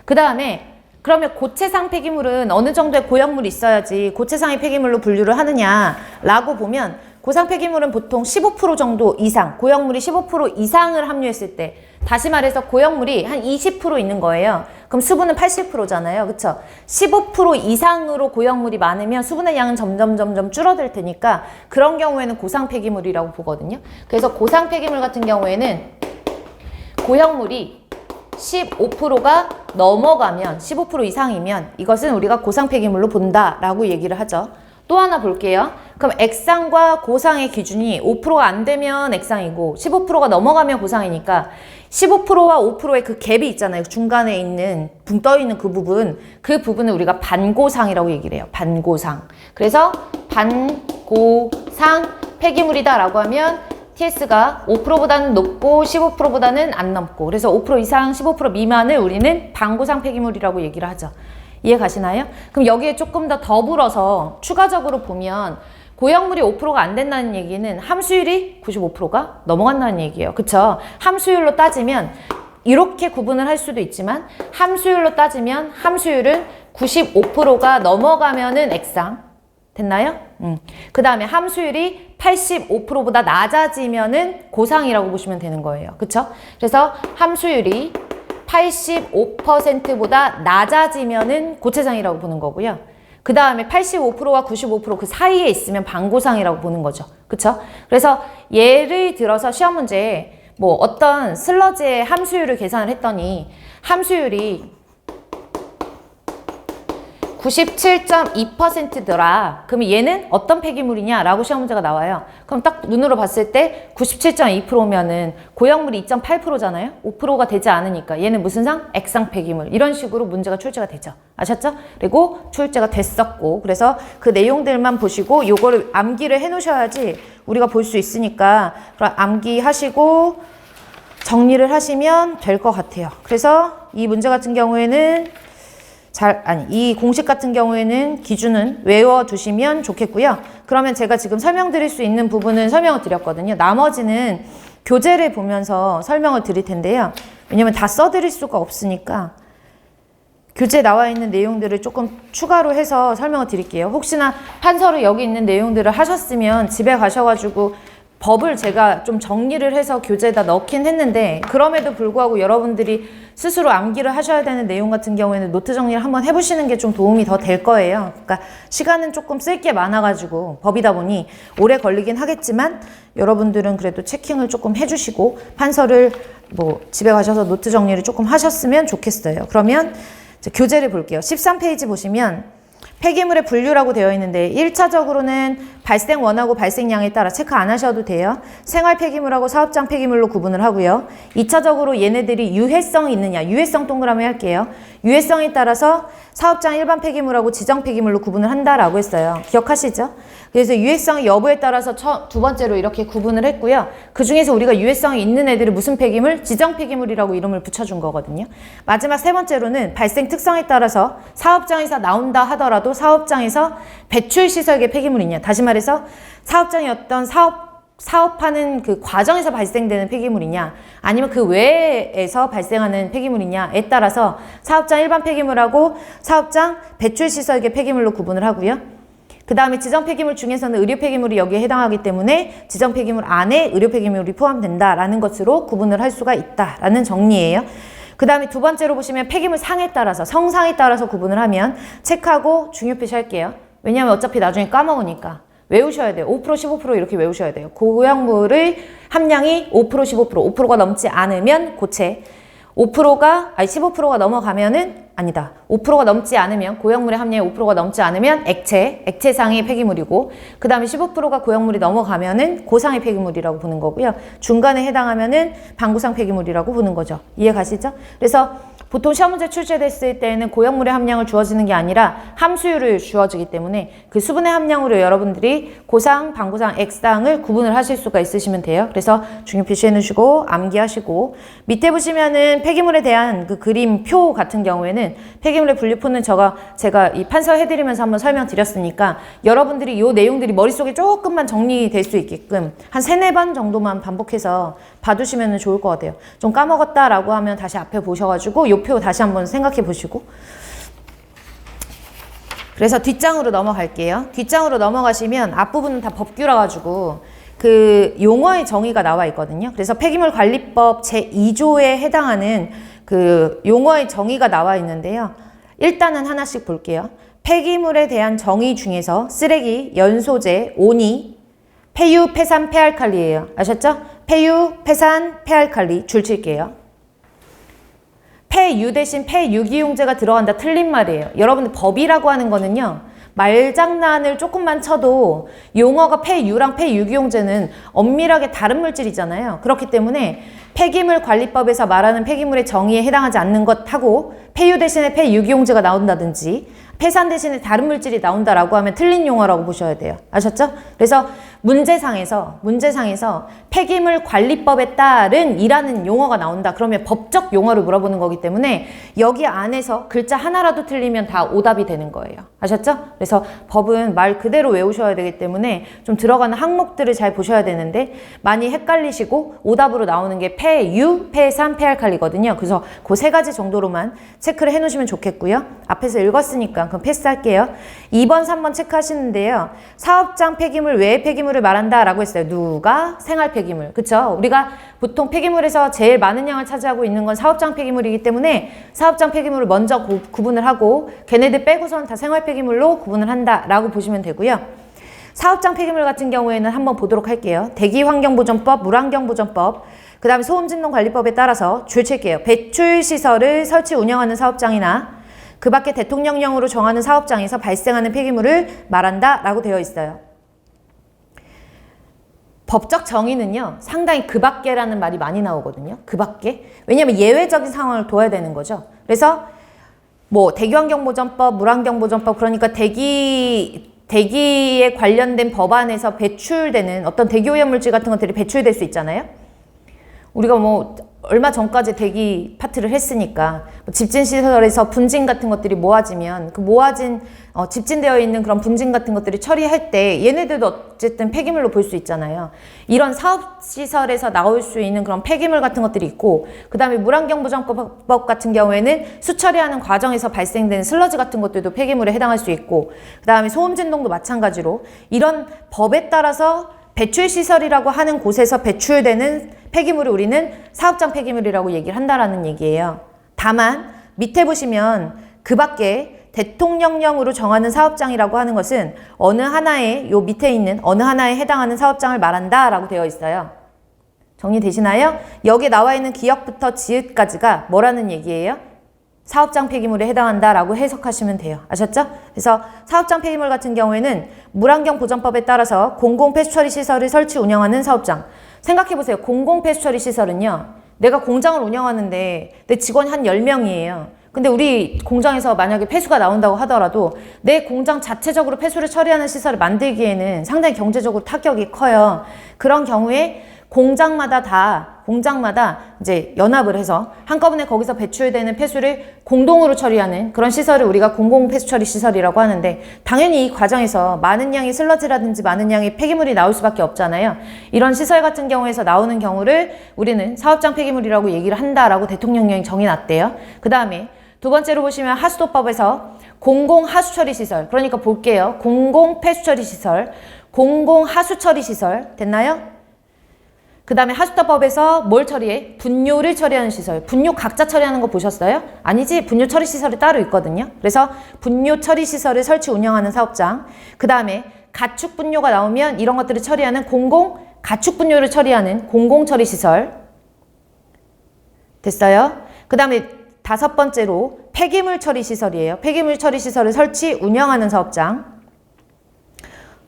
그 다음에 그러면 고체상 폐기물은 어느 정도의 고형물이 있어야지 고체상의 폐기물로 분류를 하느냐라고 보면 고상 폐기물은 보통 15% 정도 이상, 고형물이 15% 이상을 함유했을 때, 다시 말해서 고형물이 한 20% 있는 거예요. 그럼 수분은 80%잖아요. 그쵸? 15% 이상으로 고형물이 많으면 수분의 양은 점점 줄어들 테니까 그런 경우에는 고상 폐기물이라고 보거든요. 그래서 고상 폐기물 같은 경우에는 고형물이 15%가 넘어가면 15% 이상이면 이것은 우리가 고상 폐기물로 본다라고 얘기를 하죠. 또 하나 볼게요. 그럼 액상과 고상의 기준이 5%가 안 되면 액상이고 15%가 넘어가면 고상이니까 15%와 5%의 그 갭이 있잖아요. 중간에 있는 붕 떠 있는 그 부분을 우리가 반고상이라고 얘기를 해요. 반고상. 그래서 반고상 폐기물이다 라고 하면 TS가 5%보다는 높고 15%보다는 안 넘고, 그래서 5% 이상 15% 미만을 우리는 반고상 폐기물이라고 얘기를 하죠. 이해 가시나요? 그럼 여기에 조금 더 더불어서 추가적으로 보면 고형물이 5%가 안 된다는 얘기는 함수율이 95%가 넘어간다는 얘기예요. 그쵸? 함수율로 따지면 이렇게 구분을 할 수도 있지만 함수율로 따지면 함수율은 95%가 넘어가면은 액상. 됐나요? 그 다음에 함수율이 85%보다 낮아지면은 고상이라고 보시면 되는 거예요. 그쵸? 그래서 함수율이 85%보다 낮아지면은 고체상이라고 보는 거고요. 그 다음에 85%와 95%그 사이에 있으면 반고상이라고 보는 거죠. 그쵸? 그래서 예를 들어서 시험 문제에 뭐 어떤 슬러지의 함수율을 계산을 했더니 함수율이 97.2%더라. 그러면 얘는 어떤 폐기물이냐? 라고 시험 문제가 나와요. 그럼 딱 눈으로 봤을 때 97.2%면은 고형물이 2.8%잖아요? 5%가 되지 않으니까 얘는 무슨 상? 액상 폐기물. 이런 식으로 문제가 출제가 되죠. 아셨죠? 그리고 출제가 됐었고, 그래서 그 내용들만 보시고 요거를 암기를 해 놓으셔야지 우리가 볼 수 있으니까 그럼 암기하시고 정리를 하시면 될 것 같아요. 그래서 이 문제 같은 경우에는 이 공식 같은 경우에는 기준은 외워두시면 좋겠고요. 그러면 제가 지금 설명드릴 수 있는 부분은 설명을 드렸거든요. 나머지는 교재를 보면서 설명을 드릴 텐데요. 왜냐면 다 써드릴 수가 없으니까 교재에 나와 있는 내용들을 조금 추가로 해서 설명을 드릴게요. 혹시나 판서를 여기 있는 내용들을 하셨으면 집에 가셔가지고 법을 제가 좀 정리를 해서 교재에다 넣긴 했는데 그럼에도 불구하고 여러분들이 스스로 암기를 하셔야 되는 내용 같은 경우에는 노트 정리를 한번 해보시는 게 좀 도움이 더 될 거예요. 그러니까 시간은 조금 쓸 게 많아가지고 법이다 보니 오래 걸리긴 하겠지만 여러분들은 그래도 체킹을 조금 해주시고 판서를 뭐 집에 가셔서 노트 정리를 조금 하셨으면 좋겠어요. 그러면 교재를 볼게요. 13페이지 보시면 폐기물의 분류라고 되어 있는데 1차적으로는 발생 원하고 발생량에 따라 체크 안 하셔도 돼요. 생활 폐기물하고 사업장 폐기물로 구분을 하고요. 2차적으로 얘네들이 유해성이 있느냐, 유해성 동그라미 할게요. 유해성에 따라서 사업장 일반 폐기물하고 지정 폐기물로 구분을 한다라고 했어요. 기억하시죠? 그래서 유해성의 여부에 따라서 두 번째로 이렇게 구분을 했고요. 그 중에서 우리가 유해성이 있는 애들을 무슨 폐기물? 지정 폐기물이라고 이름을 붙여준 거거든요. 마지막 세 번째로는 발생 특성에 따라서 사업장에서 나온다 하더라도 사업장에서 배출 시설계 폐기물이냐. 다시 말해서 사업장이 어떤 사업하는 그 과정에서 발생되는 폐기물이냐 아니면 그 외에서 발생하는 폐기물이냐에 따라서 사업장 일반 폐기물하고 사업장 배출시설계 폐기물로 구분을 하고요. 그 다음에 지정 폐기물 중에서는 의료 폐기물이 여기에 해당하기 때문에 지정 폐기물 안에 의료 폐기물이 포함된다라는 것으로 구분을 할 수가 있다라는 정리예요. 그 다음에 두 번째로 보시면 폐기물 상에 따라서, 성상에 따라서 구분을 하면 체크하고 중요 표시할게요. 왜냐하면 어차피 나중에 까먹으니까. 외우셔야 돼요. 5% 15% 이렇게 외우셔야 돼요. 고형물의 함량이 5% 15%, 5%가 넘지 않으면 고체, 15%가 넘어가면은 아니다. 5%가 넘지 않으면 고형물의 함량이 5%가 넘지 않으면 액체상의 폐기물이고, 그 다음에 15%가 고형물이 넘어가면은 고상의 폐기물이라고 보는 거고요. 중간에 해당하면은 방구상 폐기물이라고 보는 거죠. 이해 가시죠? 그래서 보통 시험 문제 출제됐을 때는 고형물의 함량을 주어지는 게 아니라 함수율을 주어지기 때문에 그 수분의 함량으로 여러분들이 고상, 방구상, 액상을 구분을 하실 수가 있으시면 돼요. 그래서 중요 표시해 놓으시고 암기하시고, 밑에 보시면은 폐기물에 대한 그 그림표 같은 경우에는 폐기물의 분류표는 제가 이 판서해드리면서 한번 설명드렸으니까 여러분들이 이 내용들이 머릿속에 조금만 정리될 수 있게끔 한 3-4번 정도만 반복해서 봐두시면 좋을 것 같아요. 좀 까먹었다라고 하면 다시 앞에 보셔가지고 이 표 다시 한번 생각해 보시고. 그래서 뒷장으로 넘어갈게요. 뒷장으로 넘어가시면 앞부분은 다 법규라 가지고 그 용어의 정의가 나와 있거든요. 그래서 폐기물관리법 제2조에 해당하는 그 용어의 정의가 나와 있는데요. 일단은 하나씩 볼게요. 폐기물에 대한 정의 중에서 쓰레기, 연소재, 오니, 폐유, 폐산, 폐알칼리예요. 아셨죠? 폐유, 폐산, 폐알칼리 줄 칠게요. 폐유 대신 폐유기용제가 들어간다. 틀린 말이에요. 여러분들 법이라고 하는 거는요, 말장난을 조금만 쳐도 용어가 폐유랑 폐유기용제는 엄밀하게 다른 물질이잖아요. 그렇기 때문에 폐기물관리법에서 말하는 폐기물의 정의에 해당하지 않는 것하고 폐유 대신에 폐유기용제가 나온다든지 폐산 대신에 다른 물질이 나온다라고 하면 틀린 용어라고 보셔야 돼요. 아셨죠? 그래서 문제상에서 폐기물관리법에 따른 이라는 용어가 나온다. 그러면 법적 용어를 물어보는 거기 때문에 여기 안에서 글자 하나라도 틀리면 다 오답이 되는 거예요. 아셨죠? 그래서 법은 말 그대로 외우셔야 되기 때문에 좀 들어가는 항목들을 잘 보셔야 되는데 많이 헷갈리시고 오답으로 나오는 게 폐유, 폐산, 폐알칼리거든요. 그래서 그 3가지 정도로만 체크를 해놓으시면 좋겠고요. 앞에서 읽었으니까 그럼 패스할게요. 2번, 3번 체크하시는데요. 사업장 폐기물 외의 폐기물을 말한다 라고 했어요. 누가? 생활 폐기물. 그쵸? 우리가 보통 폐기물에서 제일 많은 양을 차지하고 있는 건 사업장 폐기물이기 때문에 사업장 폐기물을 먼저 구분을 하고 걔네들 빼고선 다 생활 폐기물로 구분을 한다 라고 보시면 되고요. 사업장 폐기물 같은 경우에는 한번 보도록 할게요. 대기환경보전법, 물환경보전법, 그 다음에 소음진동관리법에 따라서 줄 칠게요. 배출시설을 설치 운영하는 사업장이나 그 밖에 대통령령으로 정하는 사업장에서 발생하는 폐기물을 말한다 라고 되어 있어요. 법적 정의는요, 상당히 그 밖에라는 말이 많이 나오거든요. 그 밖에. 왜냐하면 예외적인 상황을 둬야 되는 거죠. 그래서 뭐 대기환경보전법, 물환경보전법, 그러니까 대기에 관련된 법안에서 배출되는 어떤 대기오염물질 같은 것들이 배출될 수 있잖아요. 우리가 뭐 얼마 전까지 대기 파트를 했으니까 집진시설에서 분진 같은 것들이 모아지면 그 모아진 집진되어 있는 그런 분진 같은 것들이 처리할 때 얘네들도 어쨌든 폐기물로 볼 수 있잖아요. 이런 사업시설에서 나올 수 있는 그런 폐기물 같은 것들이 있고, 그 다음에 물환경보전법 같은 경우에는 수처리하는 과정에서 발생되는 슬러지 같은 것들도 폐기물에 해당할 수 있고, 그 다음에 소음진동도 마찬가지로 이런 법에 따라서 배출시설이라고 하는 곳에서 배출되는 폐기물을 우리는 사업장 폐기물이라고 얘기를 한다라는 얘기예요. 다만 밑에 보시면 그 밖에 대통령령으로 정하는 사업장이라고 하는 것은 어느 하나에, 요 밑에 있는 어느 하나에 해당하는 사업장을 말한다 라고 되어 있어요. 정리되시나요? 여기에 나와 있는 기역부터 지읒까지가 뭐라는 얘기예요? 사업장 폐기물에 해당한다 라고 해석하시면 돼요. 아셨죠? 그래서 사업장 폐기물 같은 경우에는 물환경보전법에 따라서 공공폐수처리시설을 설치 운영하는 사업장. 생각해보세요. 공공폐수처리시설은요, 내가 공장을 운영하는데 내 직원이 한 10명이에요. 근데 우리 공장에서 만약에 폐수가 나온다고 하더라도 내 공장 자체적으로 폐수를 처리하는 시설을 만들기에는 상당히 경제적으로 타격이 커요. 그런 경우에 공장마다 이제 연합을 해서 한꺼번에 거기서 배출되는 폐수를 공동으로 처리하는 그런 시설을 우리가 공공폐수처리 시설이라고 하는데, 당연히 이 과정에서 많은 양의 슬러지라든지 많은 양의 폐기물이 나올 수밖에 없잖아요. 이런 시설 같은 경우에서 나오는 경우를 우리는 사업장 폐기물이라고 얘기를 한다라고 대통령령이 정해놨대요. 그 다음에 두 번째로 보시면 하수도법에서 공공하수처리시설, 그러니까 볼게요. 공공폐수처리시설, 공공하수처리시설 됐나요? 그 다음에 하수도법에서 뭘 처리해? 분뇨를 처리하는 시설. 분뇨 각자 처리하는 거 보셨어요? 아니지. 분뇨 처리 시설이 따로 있거든요. 그래서 분뇨 처리 시설을 설치 운영하는 사업장. 그 다음에 가축 분뇨가 나오면 이런 것들을 처리하는 가축 분뇨를 처리하는 공공 처리 시설. 됐어요? 그 다음에 다섯 번째로 폐기물 처리 시설이에요. 폐기물 처리 시설을 설치 운영하는 사업장.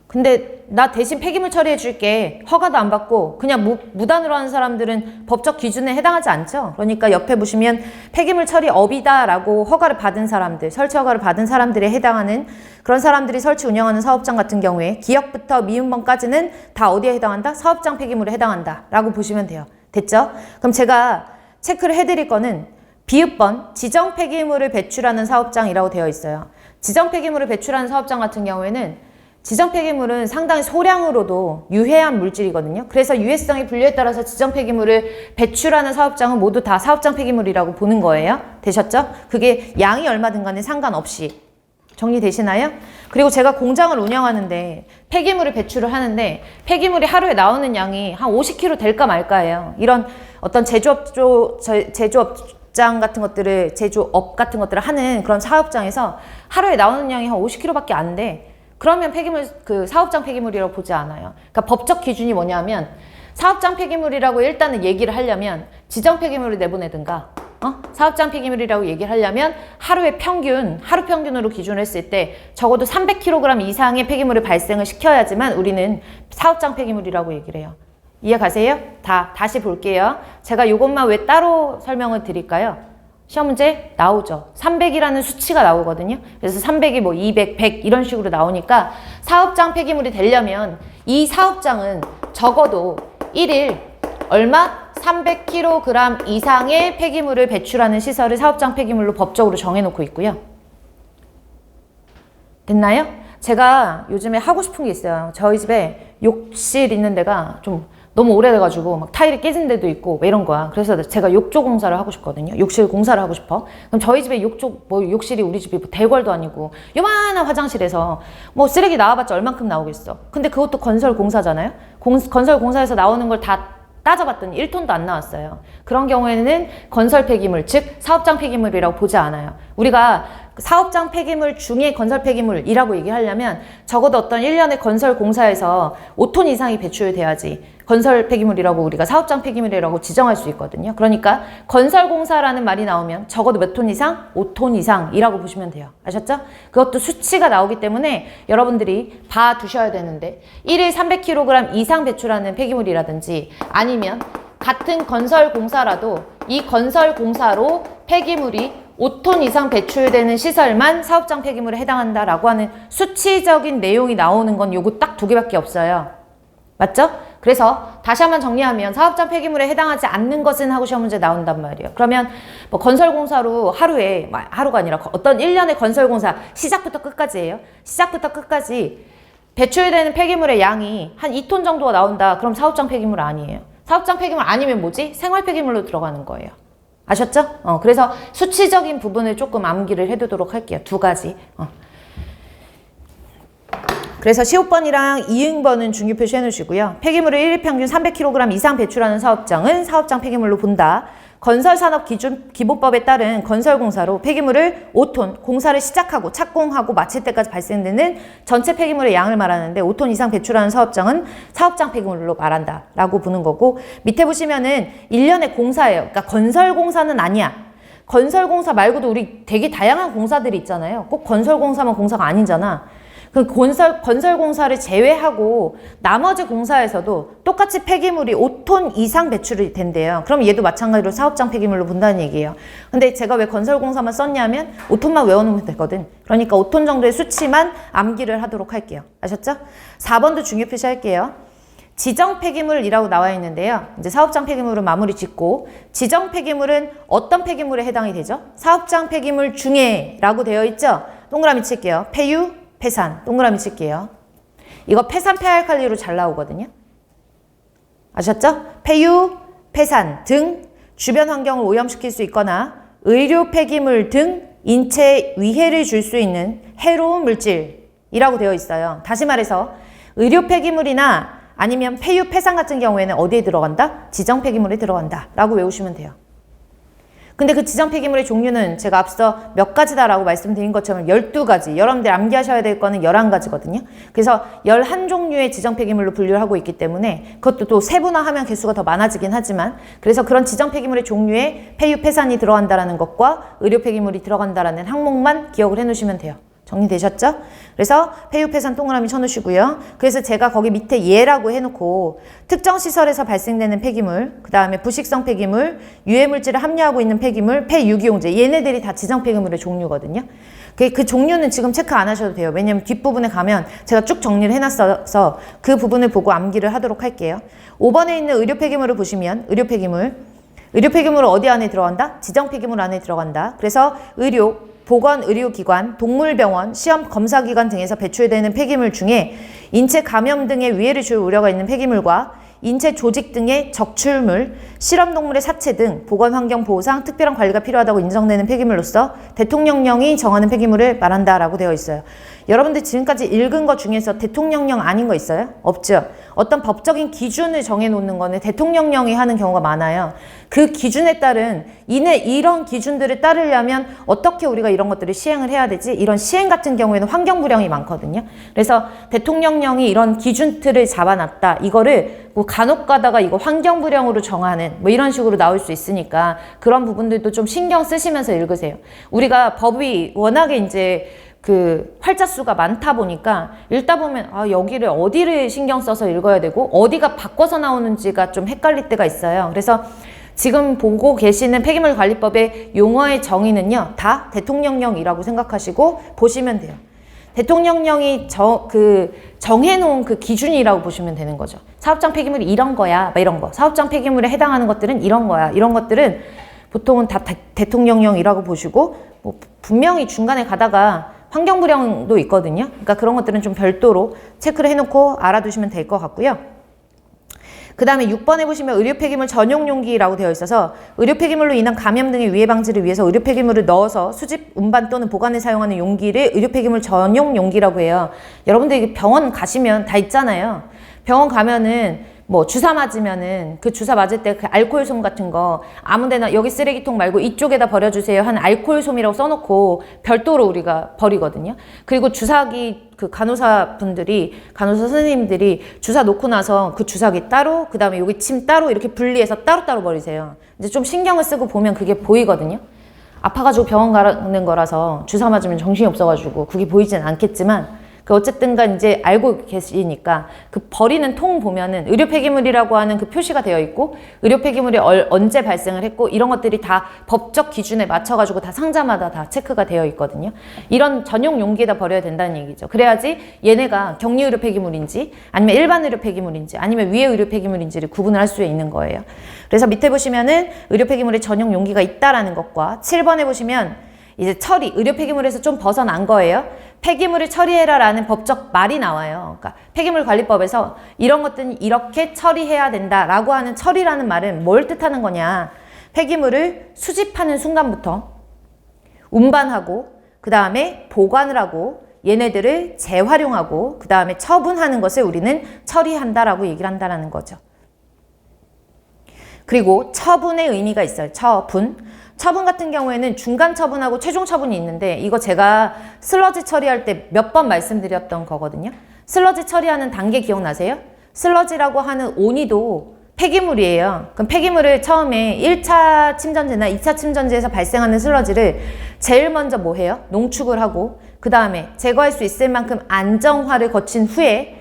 근데 나 대신 폐기물 처리해 줄게. 허가도 안 받고 그냥 무단으로 하는 사람들은 법적 기준에 해당하지 않죠. 그러니까 옆에 보시면 폐기물 처리업이다라고 허가를 받은 사람들, 설치 허가를 받은 사람들에 해당하는 그런 사람들이 설치 운영하는 사업장 같은 경우에 기역부터 미음번까지는 다 어디에 해당한다? 사업장 폐기물에 해당한다 라고 보시면 돼요. 됐죠? 그럼 제가 체크를 해드릴 거는 비읍번 지정 폐기물을 배출하는 사업장이라고 되어 있어요. 지정 폐기물을 배출하는 사업장 같은 경우에는 지정 폐기물은 상당히 소량으로도 유해한 물질이거든요. 그래서 유해성의 분류에 따라서 지정 폐기물을 배출하는 사업장은 모두 다 사업장 폐기물이라고 보는 거예요. 되셨죠? 그게 양이 얼마든 간에 상관없이. 정리되시나요? 그리고 제가 공장을 운영하는데 폐기물을 배출을 하는데 폐기물이 하루에 나오는 양이 한 50kg 될까 말까예요. 이런 어떤 제조업장 같은 것들을, 제조업 같은 것들을 하는 그런 사업장에서 하루에 나오는 양이 한 50kg밖에 안 돼. 그러면 폐기물, 사업장 폐기물이라고 보지 않아요. 그러니까 법적 기준이 뭐냐면 사업장 폐기물이라고 일단은 얘기를 하려면 지정 폐기물을 내보내든가 사업장 폐기물이라고 얘기를 하려면 하루 평균으로 기준을 했을 때 적어도 300kg 이상의 폐기물을 발생을 시켜야지만 우리는 사업장 폐기물이라고 얘기를 해요. 이해 가세요? 다시 볼게요. 제가 이것만 왜 따로 설명을 드릴까요? 시험 문제 나오죠. 300이라는 수치가 나오거든요. 그래서 300이 뭐 200, 100 이런 식으로 나오니까 사업장 폐기물이 되려면 이 사업장은 적어도 1일 얼마? 300kg 이상의 폐기물을 배출하는 시설을 사업장 폐기물로 법적으로 정해놓고 있고요. 됐나요? 제가 요즘에 하고 싶은 게 있어요. 저희 집에 욕실 있는 데가 좀 너무 오래돼가지고 막 타일이 깨진 데도 있고 뭐 이런 거야. 그래서 제가 욕조 공사를 하고 싶거든요. 욕실 공사를 하고 싶어. 그럼 저희 집에 욕실이 우리 집이 뭐 대궐도 아니고 요만한 화장실에서 뭐 쓰레기 나와봤자 얼만큼 나오겠어. 근데 그것도 건설 공사잖아요. 건설 공사에서 나오는 걸 다 따져봤더니 1톤도 안 나왔어요. 그런 경우에는 건설 폐기물, 즉 사업장 폐기물이라고 보지 않아요. 우리가 사업장 폐기물 중에 건설 폐기물이라고 얘기하려면 적어도 어떤 1년의 건설 공사에서 5톤 이상이 배출돼야지 건설 폐기물이라고 우리가 사업장 폐기물이라고 지정할 수 있거든요. 그러니까 건설 공사라는 말이 나오면 적어도 몇 톤 이상? 5톤 이상이라고 보시면 돼요. 아셨죠? 그것도 수치가 나오기 때문에 여러분들이 봐두셔야 되는데 1일 300kg 이상 배출하는 폐기물이라든지 아니면 같은 건설 공사라도 이 건설 공사로 폐기물이 5톤 이상 배출되는 시설만 사업장 폐기물에 해당한다라고 하는 수치적인 내용이 나오는 건 요거 딱 두 개밖에 없어요. 맞죠? 그래서 다시 한번 정리하면 사업장 폐기물에 해당하지 않는 것은 하고 시험 문제 나온단 말이에요. 그러면 뭐 건설공사로 하루가 아니라 어떤 1년의 건설공사 시작부터 끝까지예요. 시작부터 끝까지 배출되는 폐기물의 양이 한 2톤 정도가 나온다. 그럼 사업장 폐기물 아니에요. 사업장 폐기물 아니면 뭐지? 생활 폐기물로 들어가는 거예요. 아셨죠? 그래서 수치적인 부분을 조금 암기를 해두도록 할게요. 두 가지. 그래서 시옷번이랑 이응번은 중요 표시해 놓으시고요. 폐기물을 1일 평균 300kg 이상 배출하는 사업장은 사업장 폐기물로 본다. 건설산업기준법에 따른 건설공사로 폐기물을 5톤, 공사를 시작하고 착공하고 마칠 때까지 발생되는 전체 폐기물의 양을 말하는데 5톤 이상 배출하는 사업장은 사업장 폐기물로 말한다 라고 보는 거고, 밑에 보시면은 1년의 공사예요. 그러니까 건설공사는 아니야. 건설공사 말고도 우리 되게 다양한 공사들이 있잖아요. 꼭 건설공사만 공사가 아니잖아. 그 건설공사를 제외하고 나머지 공사에서도 똑같이 폐기물이 5톤 이상 배출이 된대요. 그럼 얘도 마찬가지로 사업장 폐기물로 본다는 얘기예요. 근데 제가 왜 건설공사만 썼냐면 5톤만 외워놓으면 되거든. 그러니까 5톤 정도의 수치만 암기를 하도록 할게요. 아셨죠? 4번도 중요 표시할게요. 지정 폐기물이라고 나와 있는데요. 이제 사업장 폐기물은 마무리 짓고, 지정 폐기물은 어떤 폐기물에 해당이 되죠? 사업장 폐기물 중에 라고 되어 있죠? 동그라미 칠게요. 폐유, 폐산, 동그라미 칠게요. 이거 폐산, 폐알칼리로 잘 나오거든요. 아셨죠? 폐유, 폐산 등 주변 환경을 오염시킬 수 있거나 의료 폐기물 등 인체에 위해를 줄 수 있는 해로운 물질이라고 되어 있어요. 다시 말해서 의료 폐기물이나 아니면 폐유, 폐산 같은 경우에는 어디에 들어간다? 지정 폐기물에 들어간다 라고 외우시면 돼요. 근데 그 지정 폐기물의 종류는 제가 앞서 몇 가지다라고 말씀드린 것처럼 12가지, 여러분들 암기하셔야 될 거는 11가지거든요. 그래서 11종류의 지정 폐기물로 분류를 하고 있기 때문에 그것도 또 세분화하면 개수가 더 많아지긴 하지만 그래서 그런 지정 폐기물의 종류에 폐유, 폐산이 들어간다라는 것과 의료 폐기물이 들어간다라는 항목만 기억을 해 놓으시면 돼요. 정리되셨죠? 그래서 폐유, 폐산 동그라미 쳐놓으시고요. 그래서 제가 거기 밑에 예라고 해놓고 특정 시설에서 발생되는 폐기물, 그 다음에 부식성 폐기물, 유해물질을 함유하고 있는 폐기물, 폐유기용제, 얘네들이 다 지정 폐기물의 종류거든요. 그 종류는 지금 체크 안 하셔도 돼요. 왜냐면 뒷부분에 가면 제가 쭉 정리를 해놨어서 그 부분을 보고 암기를 하도록 할게요. 5번에 있는 의료 폐기물을 보시면 의료 폐기물은 어디 안에 들어간다? 지정 폐기물 안에 들어간다. 그래서 보건의료기관, 동물병원, 시험 검사기관 등에서 배출되는 폐기물 중에 인체 감염 등의 위해를 줄 우려가 있는 폐기물과 인체 조직 등의 적출물, 실험동물의 사체 등 보건환경보호상 특별한 관리가 필요하다고 인정되는 폐기물로서 대통령령이 정하는 폐기물을 말한다라고 되어 있어요. 여러분들 지금까지 읽은 것 중에서 대통령령 아닌 거 있어요? 없죠? 어떤 법적인 기준을 정해놓는 거는 대통령령이 하는 경우가 많아요. 그 기준에 따른 이런 기준들을 따르려면 어떻게 우리가 이런 것들을 시행을 해야 되지? 이런 시행 같은 경우에는 환경부령이 많거든요. 그래서 대통령령이 이런 기준틀을 잡아놨다. 이거를 뭐 간혹 가다가 이거 환경부령으로 정하는 뭐 이런 식으로 나올 수 있으니까 그런 부분들도 좀 신경 쓰시면서 읽으세요. 우리가 법이 워낙에 이제 그 활자수가 많다 보니까 읽다 보면 여기를 어디를 신경 써서 읽어야 되고 어디가 바꿔서 나오는지가 좀 헷갈릴 때가 있어요. 그래서 지금 보고 계시는 폐기물관리법의 용어의 정의는요 다 대통령령이라고 생각하시고 보시면 돼요. 대통령령이 정해놓은 그 기준이라고 보시면 되는 거죠. 사업장 폐기물이 이런 거야, 막 이런 거. 사업장 폐기물에 해당하는 것들은 이런 거야. 이런 것들은 보통은 다 대통령령이라고 보시고 뭐 분명히 중간에 가다가 환경부령도 있거든요. 그러니까 그런 것들은 좀 별도로 체크를 해놓고 알아두시면 될 것 같고요. 그 다음에 6번에 보시면 의료폐기물 전용용기라고 되어 있어서 의료폐기물로 인한 감염 등의 위해 방지를 위해서 의료폐기물을 넣어서 수집, 운반 또는 보관에 사용하는 용기를 의료폐기물 전용용기라고 해요. 여러분들 병원 가시면 다 있잖아요. 병원 가면은 뭐 주사 맞으면은 그 주사 맞을 때 그 알코올솜 같은 거 아무데나 여기 쓰레기통 말고 이쪽에다 버려주세요 하는 알코올솜이라고 써놓고 별도로 우리가 버리거든요. 그리고 주사기 그 간호사 선생님들이 주사 놓고 나서 그 주사기 따로 그 다음에 여기 침 따로 이렇게 분리해서 따로따로 버리세요. 이제 좀 신경을 쓰고 보면 그게 보이거든요. 아파가지고 병원 가는 거라서 주사 맞으면 정신이 없어가지고 그게 보이진 않겠지만 어쨌든간 이제 알고 계시니까 그 버리는 통 보면은 의료 폐기물이라고 하는 그 표시가 되어 있고 의료 폐기물이 언제 발생을 했고 이런 것들이 다 법적 기준에 맞춰가지고 다 상자마다 다 체크가 되어 있거든요. 이런 전용 용기에다 버려야 된다는 얘기죠. 그래야지 얘네가 격리 의료 폐기물인지 아니면 일반 의료 폐기물인지 아니면 위해 의료 폐기물인지를 구분을 할 수 있는 거예요. 그래서 밑에 보시면은 의료 폐기물에 전용 용기가 있다라는 것과 7번에 보시면 이제 처리, 의료 폐기물에서 좀 벗어난 거예요. 폐기물을 처리해라라는 법적 말이 나와요. 그러니까 폐기물관리법에서 이런 것들은 이렇게 처리해야 된다라고 하는 처리라는 말은 뭘 뜻하는 거냐. 폐기물을 수집하는 순간부터 운반하고 그 다음에 보관을 하고 얘네들을 재활용하고 그 다음에 처분하는 것을 우리는 처리한다라고 얘기를 한다라는 거죠. 그리고 처분의 의미가 있어요. 처분 같은 경우에는 중간 처분하고 최종 처분이 있는데 이거 제가 슬러지 처리할 때 몇 번 말씀드렸던 거거든요. 슬러지 처리하는 단계 기억나세요? 슬러지라고 하는 온이도 폐기물이에요. 그럼 폐기물을 처음에 1차 침전지나 2차 침전지에서 발생하는 슬러지를 제일 먼저 뭐 해요? 농축을 하고 그 다음에 제거할 수 있을 만큼 안정화를 거친 후에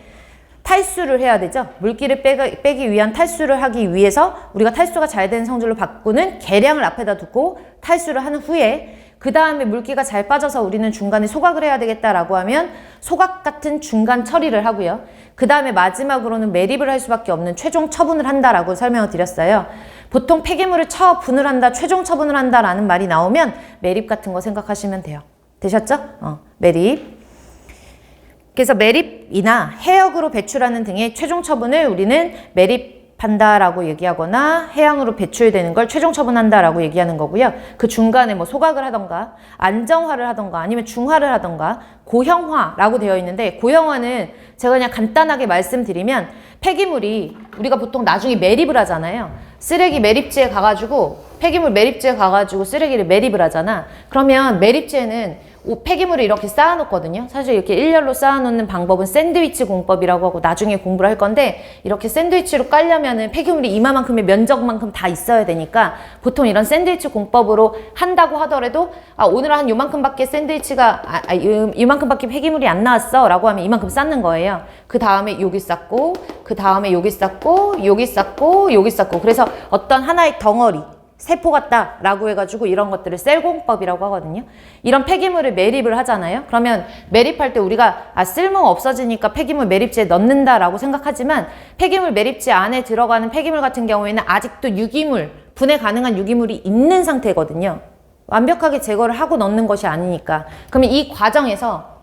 탈수를 해야 되죠. 물기를 빼기 위한 탈수를 하기 위해서 우리가 탈수가 잘 되는 성질로 바꾸는 계량을 앞에다 두고 탈수를 하는 후에 그 다음에 물기가 잘 빠져서 우리는 중간에 소각을 해야 되겠다라고 하면 소각 같은 중간 처리를 하고요. 그 다음에 마지막으로는 매립을 할 수밖에 없는 최종 처분을 한다라고 설명을 드렸어요. 보통 폐기물을 처분을 한다, 최종 처분을 한다라는 말이 나오면 매립 같은 거 생각하시면 돼요. 되셨죠? 매립. 그래서 매립이나 해역으로 배출하는 등의 최종 처분을 우리는 매립 매립한다라고 얘기하거나 해양으로 배출되는 걸 최종 처분한다라고 얘기하는 거고요. 그 중간에 뭐 소각을 하던가 안정화를 하던가 아니면 중화를 하던가 고형화라고 되어 있는데, 고형화는 제가 그냥 간단하게 말씀드리면 폐기물이 우리가 보통 나중에 매립을 하잖아요. 쓰레기 매립지에 가가지고 폐기물 매립지에 가가지고 쓰레기를 매립을 하잖아. 그러면 매립지에는 폐기물을 이렇게 쌓아놓거든요. 사실 이렇게 일렬로 쌓아놓는 방법은 샌드위치 공법이라고 하고 나중에 공부를 할 건데, 이렇게 샌드위치로 깔려면은 폐기물이 이만큼의 면적만큼 다 있어야 되니까 보통 이런 샌드위치 공법으로 한다고 하더라도 오늘 한 요만큼밖에 샌드위치가 이만큼밖에 폐기물이 안 나왔어 라고 하면 이만큼 쌓는 거예요. 그 다음에 여기 쌓고 그 다음에 여기 쌓고 여기 쌓고 여기 쌓고, 그래서 어떤 하나의 덩어리 세포 같다 라고 해가지고 이런 것들을 셀공법이라고 하거든요. 이런 폐기물을 매립을 하잖아요. 그러면 매립할 때 우리가 쓸모 없어지니까 폐기물 매립지에 넣는다 라고 생각하지만, 폐기물 매립지 안에 들어가는 폐기물 같은 경우에는 아직도 유기물, 분해 가능한 유기물이 있는 상태거든요. 완벽하게 제거를 하고 넣는 것이 아니니까. 그러면 이 과정에서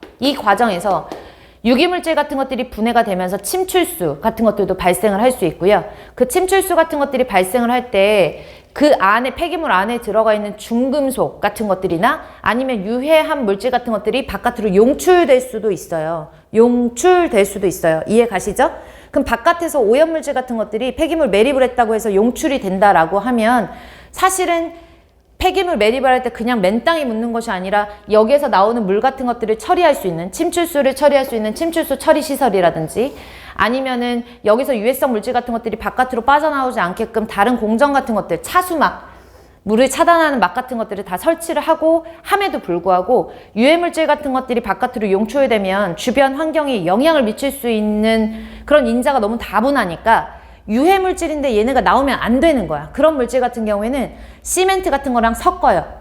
유기물질 같은 것들이 분해가 되면서 침출수 같은 것들도 발생을 할 수 있고요. 그 침출수 같은 것들이 발생을 할 때 그 안에, 폐기물 안에 들어가 있는 중금속 같은 것들이나 아니면 유해한 물질 같은 것들이 바깥으로 용출될 수도 있어요. 용출될 수도 있어요. 이해 가시죠? 그럼 바깥에서 오염물질 같은 것들이 폐기물 매립을 했다고 해서 용출이 된다라고 하면, 사실은 폐기물 매립을 할 때 그냥 맨 땅에 묻는 것이 아니라 여기에서 나오는 물 같은 것들을 처리할 수 있는, 침출수를 처리할 수 있는 침출수 처리 시설이라든지, 아니면은 여기서 유해성 물질 같은 것들이 바깥으로 빠져나오지 않게끔 다른 공정 같은 것들, 차수막, 물을 차단하는 막 같은 것들을 다 설치를 하고 함에도 불구하고 유해물질 같은 것들이 바깥으로 용출되면 주변 환경에 영향을 미칠 수 있는 그런 인자가 너무 다분하니까 유해물질인데 얘네가 나오면 안 되는 거야. 그런 물질 같은 경우에는 시멘트 같은 거랑 섞어요.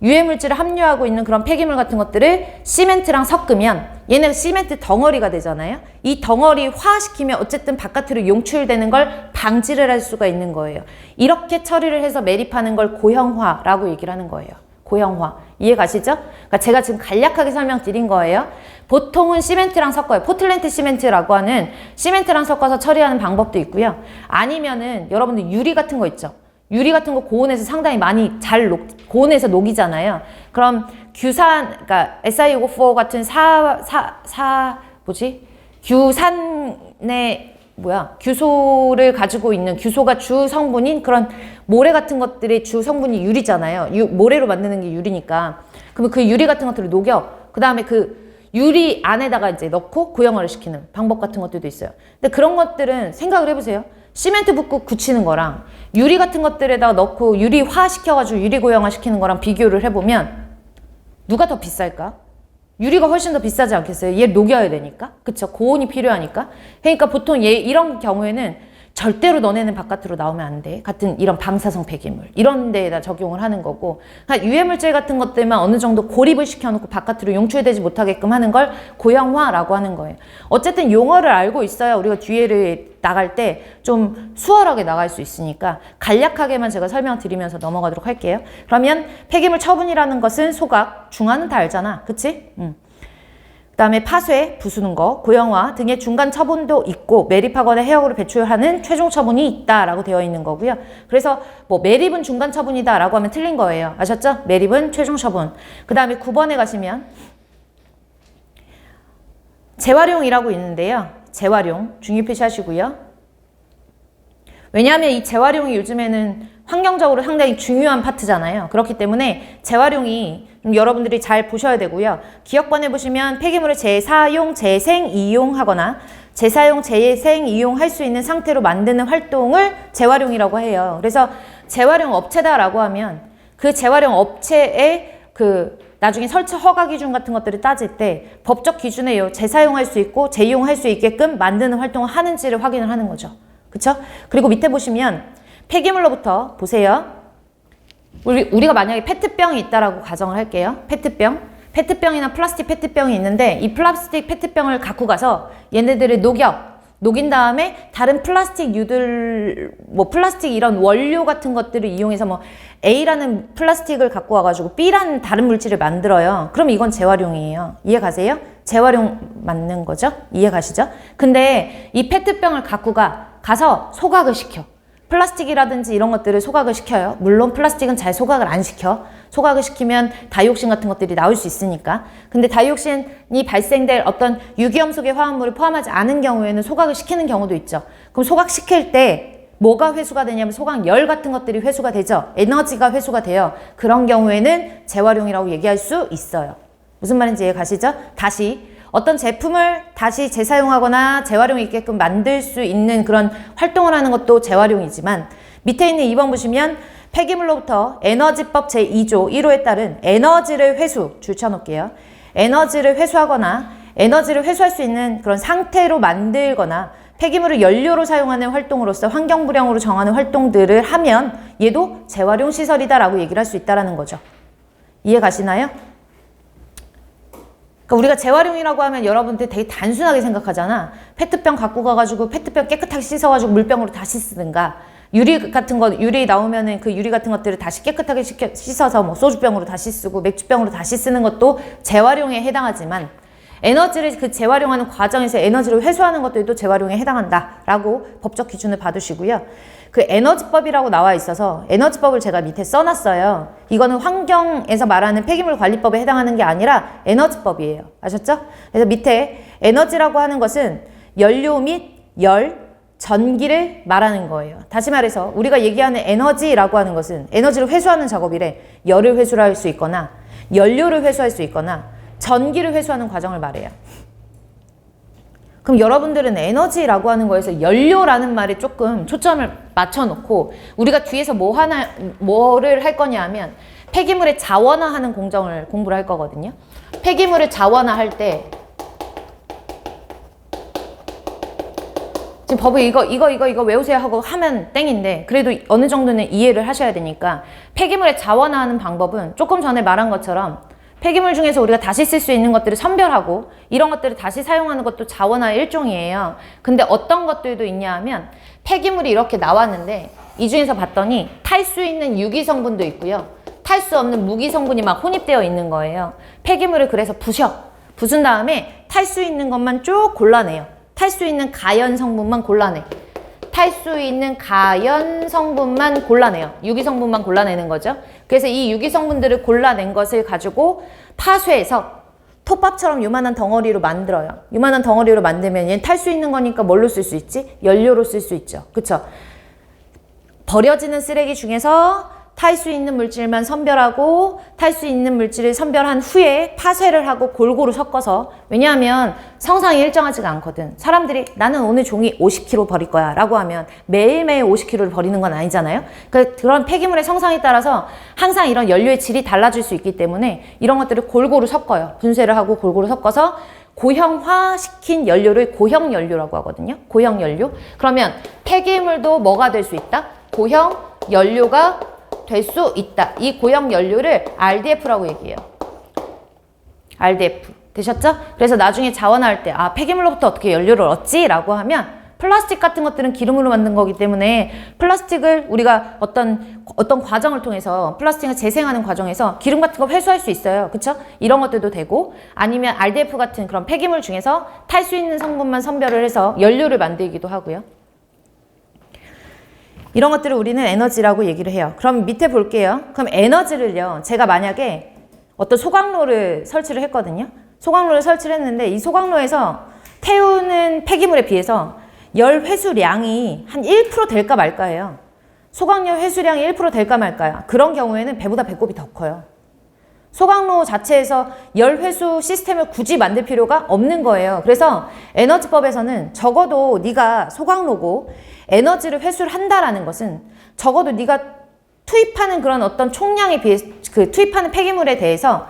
유해물질을 함유하고 있는 그런 폐기물 같은 것들을 시멘트랑 섞으면 얘네가 시멘트 덩어리가 되잖아요. 이 덩어리 화시키면 어쨌든 바깥으로 용출되는 걸 방지를 할 수가 있는 거예요. 이렇게 처리를 해서 매립하는 걸 고형화라고 얘기를 하는 거예요. 고형화. 이해 가시죠? 그러니까 제가 지금 간략하게 설명드린 거예요. 보통은 시멘트랑 섞어요. 포틀랜드 시멘트라고 하는 시멘트랑 섞어서 처리하는 방법도 있고요. 아니면은 여러분들 유리 같은 거 있죠. 유리 같은 거 고온에서 상당히 많이 고온에서 녹이잖아요. 그럼 그러니까 SiO4 같은 규소를 가지고 있는, 규소가 주 성분인 그런 모래 같은 것들의 주 성분이 유리잖아요. 모래로 만드는 게 유리니까. 그러면 그 유리 같은 것들을 녹여. 그 다음에 그 유리 안에다가 이제 넣고 고형화를 시키는 방법 같은 것들도 있어요. 근데 그런 것들은 생각을 해보세요. 시멘트 붓고 굳히는 거랑 유리 같은 것들에다가 넣고 유리화 시켜가지고 유리 고형화 시키는 거랑 비교를 해보면 누가 더 비쌀까? 유리가 훨씬 더 비싸지 않겠어요? 얘 녹여야 되니까. 그쵸? 고온이 필요하니까. 그러니까 보통 이런 경우에는 절대로 너네는 바깥으로 나오면 안 돼. 같은 이런 방사성 폐기물. 이런 데에다 적용을 하는 거고. 그러니까 유해물질 같은 것들만 어느 정도 고립을 시켜놓고 바깥으로 용출되지 못하게끔 하는 걸 고형화라고 하는 거예요. 어쨌든 용어를 알고 있어야 우리가 뒤에를 나갈 때 좀 수월하게 나갈 수 있으니까 간략하게만 제가 설명드리면서 넘어가도록 할게요. 그러면 폐기물 처분이라는 것은 소각, 중화는 다 알잖아. 그치? 그 다음에 파쇄, 부수는 거, 고형화 등의 중간 처분도 있고 매립하거나 해역으로 배출하는 최종 처분이 있다라고 되어 있는 거고요. 그래서 뭐 매립은 중간 처분이다 라고 하면 틀린 거예요. 아셨죠? 매립은 최종 처분. 그 다음에 9번에 가시면 재활용이라고 있는데요. 재활용 중요 표시하시고요. 왜냐하면 이 재활용이 요즘에는 환경적으로 상당히 중요한 파트잖아요. 그렇기 때문에 재활용이 여러분들이 잘 보셔야 되고요. 기억번에 보시면 폐기물을 재사용, 재생, 이용하거나 재사용, 재생, 이용할 수 있는 상태로 만드는 활동을 재활용이라고 해요. 그래서 재활용 업체다라고 하면 그 재활용 업체의 나중에 설치 허가 기준 같은 것들을 따질 때 법적 기준에 재사용할 수 있고 재이용할 수 있게끔 만드는 활동을 하는지를 확인을 하는 거죠. 그쵸? 그리고 밑에 보시면 폐기물로부터 보세요. 우리가 만약에 페트병이 있다라고 가정을 할게요. 페트병이나 플라스틱 페트병이 있는데 이 플라스틱 페트병을 갖고 가서 얘네들을 녹인 다음에 다른 플라스틱 플라스틱 이런 원료 같은 것들을 이용해서 A라는 플라스틱을 갖고 와가지고 B라는 다른 물질을 만들어요. 그럼 이건 재활용이에요. 이해 가세요? 재활용 맞는 거죠? 이해 가시죠? 근데 이 페트병을 갖고 가 가서 소각을 시켜. 플라스틱이라든지 이런 것들을 소각을 시켜요. 물론 플라스틱은 잘 소각을 안 시켜. 소각을 시키면 다이옥신 같은 것들이 나올 수 있으니까. 근데 다이옥신이 발생될 어떤 유기염 속의 화합물을 포함하지 않은 경우에는 소각을 시키는 경우도 있죠. 그럼 소각시킬 때 뭐가 회수가 되냐면 소각열 같은 것들이 회수가 되죠. 에너지가 회수가 돼요. 그런 경우에는 재활용이라고 얘기할 수 있어요. 무슨 말인지 이해 가시죠? 다시 어떤 제품을 다시 재사용하거나 재활용이 있게끔 만들 수 있는 그런 활동을 하는 것도 재활용이지만 밑에 있는 2번 보시면 폐기물로부터 에너지법 제2조 1호에 따른 에너지를 회수, 줄쳐놓을게요. 에너지를 회수하거나 에너지를 회수할 수 있는 그런 상태로 만들거나 폐기물을 연료로 사용하는 활동으로서 환경부령으로 정하는 활동들을 하면 얘도 재활용 시설이다라고 얘기를 할 수 있다는 거죠. 이해 가시나요? 그러니까 우리가 재활용이라고 하면 여러분들 되게 단순하게 생각하잖아. 페트병 갖고 가가지고 페트병 깨끗하게 씻어가지고 물병으로 다시 쓰든가 유리 같은 거, 유리 나오면은 그 유리 같은 것들을 다시 깨끗하게 씻어서 뭐 소주병으로 다시 쓰고 맥주병으로 다시 쓰는 것도 재활용에 해당하지만 에너지를 그 재활용하는 과정에서 에너지를 회수하는 것들도 재활용에 해당한다라고 법적 기준을 받으시고요. 그 에너지법이라고 나와 있어서 에너지법을 제가 밑에 써놨어요. 이거는 환경에서 말하는 폐기물 관리법에 해당하는 게 아니라 에너지법이에요. 아셨죠? 그래서 밑에 에너지라고 하는 것은 연료 및 열, 전기를 말하는 거예요. 다시 말해서 우리가 얘기하는 에너지라고 하는 것은 에너지를 회수하는 작업이래. 열을 회수할 수 있거나 연료를 회수할 수 있거나 전기를 회수하는 과정을 말해요. 그럼 여러분들은 에너지라고 하는 거에서 연료라는 말에 조금 초점을 맞춰놓고 우리가 뒤에서 뭐를 할 거냐 하면 폐기물의 자원화하는 공정을 공부를 할 거거든요. 폐기물을 자원화할 때 지금 법을 이거 외우세요 하고 하면 땡인데 그래도 어느 정도는 이해를 하셔야 되니까 폐기물의 자원화하는 방법은 조금 전에 말한 것처럼 폐기물 중에서 우리가 다시 쓸 수 있는 것들을 선별하고 이런 것들을 다시 사용하는 것도 자원화의 일종이에요. 근데 어떤 것들도 있냐 하면 폐기물이 이렇게 나왔는데 이 중에서 봤더니 탈 수 있는 유기 성분도 있고요. 탈 수 없는 무기 성분이 막 혼입되어 있는 거예요. 폐기물을 그래서 부순 다음에 탈 수 있는 것만 쭉 골라내요. 탈 수 있는 가연 성분만 골라내. 탈 수 있는 가연 성분만 골라내요. 유기 성분만 골라내는 거죠. 그래서 이 유기 성분들을 골라낸 것을 가지고 파쇄해서 톱밥처럼 요만한 덩어리로 만들어요. 요만한 덩어리로 만들면 얘는 탈 수 있는 거니까 뭘로 쓸 수 있지? 연료로 쓸 수 있죠. 그쵸? 버려지는 쓰레기 중에서 탈 수 있는 물질만 선별하고 탈 수 있는 물질을 선별한 후에 파쇄를 하고 골고루 섞어서 왜냐하면 성상이 일정하지가 않거든. 사람들이 나는 오늘 종이 50kg 버릴 거야 라고 하면 매일매일 50kg를 버리는 건 아니잖아요. 그런 폐기물의 성상에 따라서 항상 이런 연료의 질이 달라질 수 있기 때문에 이런 것들을 골고루 섞어요. 분쇄를 하고 골고루 섞어서 고형화시킨 연료를 고형연료라고 하거든요. 고형연료. 그러면 폐기물도 뭐가 될 수 있다? 고형연료가 될 수 있다. 이 고형 연료를 RDF라고 얘기해요. RDF. 되셨죠? 그래서 나중에 자원할 때 폐기물로부터 어떻게 연료를 얻지? 라고 하면 플라스틱 같은 것들은 기름으로 만든 거기 때문에 플라스틱을 우리가 어떤 과정을 통해서 플라스틱을 재생하는 과정에서 기름 같은 거 회수할 수 있어요. 그쵸? 이런 것들도 되고 아니면 RDF 같은 그런 폐기물 중에서 탈 수 있는 성분만 선별을 해서 연료를 만들기도 하고요. 이런 것들을 우리는 에너지라고 얘기를 해요. 그럼 밑에 볼게요. 그럼 에너지를요. 제가 만약에 어떤 소각로를 설치를 했거든요. 소각로를 설치를 했는데 이 소각로에서 태우는 폐기물에 비해서 열 회수량이 한 1% 될까 말까예요. 소각열 회수량이 1% 될까 말까요. 그런 경우에는 배보다 배꼽이 더 커요. 소각로 자체에서 열 회수 시스템을 굳이 만들 필요가 없는 거예요. 그래서 에너지법에서는 적어도 네가 소각로고 에너지를 회수를 한다라는 것은 적어도 네가 투입하는 그런 어떤 총량에 비해 그 투입하는 폐기물에 대해서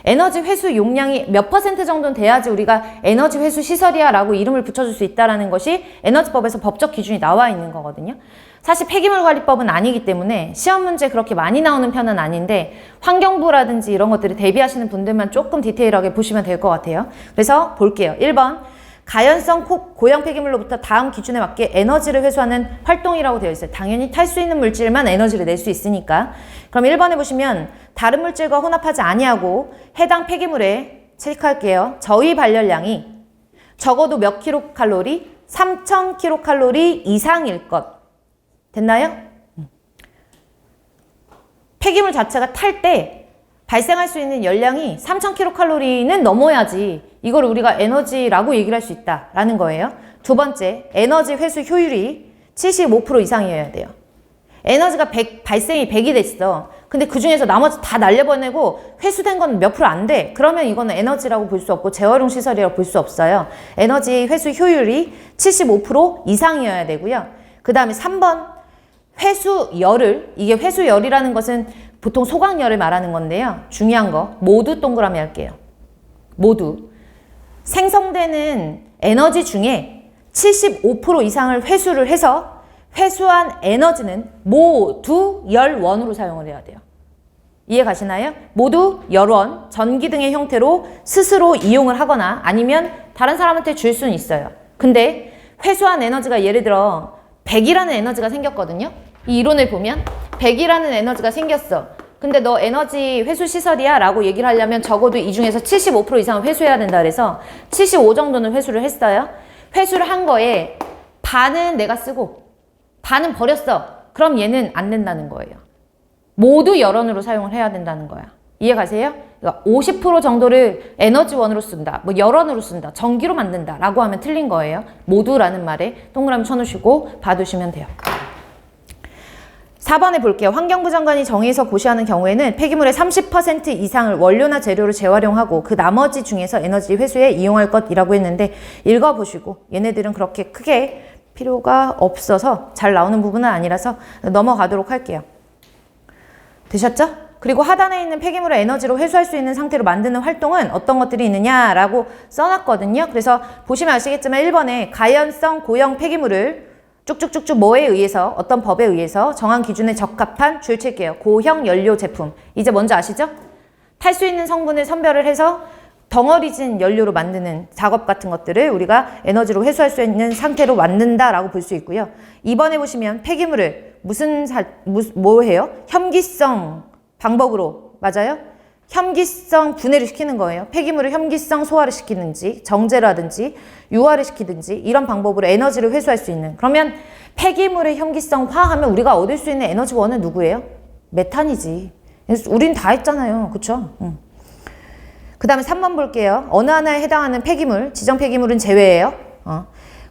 에너지 회수 용량이 몇 % 정도는 돼야지 우리가 에너지 회수 시설이야 라고 이름을 붙여줄 수 있다는 것이 에너지법에서 법적 기준이 나와 있는 거거든요. 사실 폐기물 관리법은 아니기 때문에 시험 문제 그렇게 많이 나오는 편은 아닌데 환경부라든지 이런 것들을 대비하시는 분들만 조금 디테일하게 보시면 될 것 같아요. 그래서 볼게요. 1번 가연성 고형 폐기물로부터 다음 기준에 맞게 에너지를 회수하는 활동이라고 되어 있어요. 당연히 탈 수 있는 물질만 에너지를 낼 수 있으니까. 그럼 1번에 보시면 다른 물질과 혼합하지 아니하고 해당 폐기물에 체크할게요. 저희 발열량이 적어도 몇 킬로칼로리? 3000kcal 이상일 것. 됐나요? 폐기물 자체가 탈 때 발생할 수 있는 열량이 3000kcal는 넘어야지 이걸 우리가 에너지라고 얘기를 할 수 있다라는 거예요. 두 번째, 에너지 회수 효율이 75% 이상이어야 돼요. 에너지가 발생이 100이 됐어. 근데 그 중에서 나머지 다 날려보내고 회수된 건 몇 프로 안 돼. 그러면 이거는 에너지라고 볼 수 없고 재활용 시설이라고 볼 수 없어요. 에너지 회수 효율이 75% 이상이어야 되고요. 그 다음에 3번, 회수열을, 이게 회수열이라는 것은 보통 소각열을 말하는 건데요. 중요한 거, 모두 동그라미 할게요. 모두. 생성되는 에너지 중에 75% 이상을 회수를 해서 회수한 에너지는 모두 열원으로 사용을 해야 돼요. 이해 가시나요? 모두 열원, 전기 등의 형태로 스스로 이용을 하거나 아니면 다른 사람한테 줄 수는 있어요. 근데 회수한 에너지가 예를 들어 100이라는 에너지가 생겼거든요. 이 이론을 보면 100이라는 에너지가 생겼어. 근데 너 에너지 회수 시설이야 라고 얘기를 하려면 적어도 이 중에서 75% 이상은 회수해야 된다 그래서 75 정도는 회수를 했어요. 회수를 한 거에 반은 내가 쓰고 반은 버렸어. 그럼 얘는 안 된다는 거예요. 모두 열원으로 사용을 해야 된다는 거야. 이해 가세요? 그러니까 50% 정도를 에너지원으로 쓴다. 뭐 열원으로 쓴다. 전기로 만든다. 라고 하면 틀린 거예요. 모두라는 말에 동그라미 쳐놓으시고 봐두시면 돼요. 4번에 볼게요. 환경부 장관이 정의에서 고시하는 경우에는 폐기물의 30% 이상을 원료나 재료로 재활용하고 그 나머지 중에서 에너지 회수에 이용할 것이라고 했는데 읽어보시고 얘네들은 그렇게 크게 필요가 없어서 잘 나오는 부분은 아니라서 넘어가도록 할게요. 되셨죠? 그리고 하단에 있는 폐기물을 에너지로 회수할 수 있는 상태로 만드는 활동은 어떤 것들이 있느냐라고 써놨거든요. 그래서 보시면 아시겠지만 1번에 가연성 고형 폐기물을 쭉쭉쭉쭉 뭐에 의해서 어떤 법에 의해서 정한 기준에 적합한 줄 칠게요. 고형 연료 제품. 이제 뭔지 아시죠? 탈 수 있는 성분을 선별을 해서 덩어리진 연료로 만드는 작업 같은 것들을 우리가 에너지로 회수할 수 있는 상태로 만든다라고 볼 수 있고요. 2번에 보시면 폐기물을 뭐 해요? 혐기성 방법으로, 맞아요? 혐기성 분해를 시키는 거예요. 폐기물을 혐기성 소화를 시키든지 정제라든지 유화를 시키든지 이런 방법으로 에너지를 회수할 수 있는. 그러면 폐기물의 혐기성화하면 우리가 얻을 수 있는 에너지원은 누구예요? 메탄이지. 우린 다 했잖아요. 그쵸? 그 다음에 3번 볼게요. 어느 하나에 해당하는 폐기물, 지정 폐기물은 제외예요.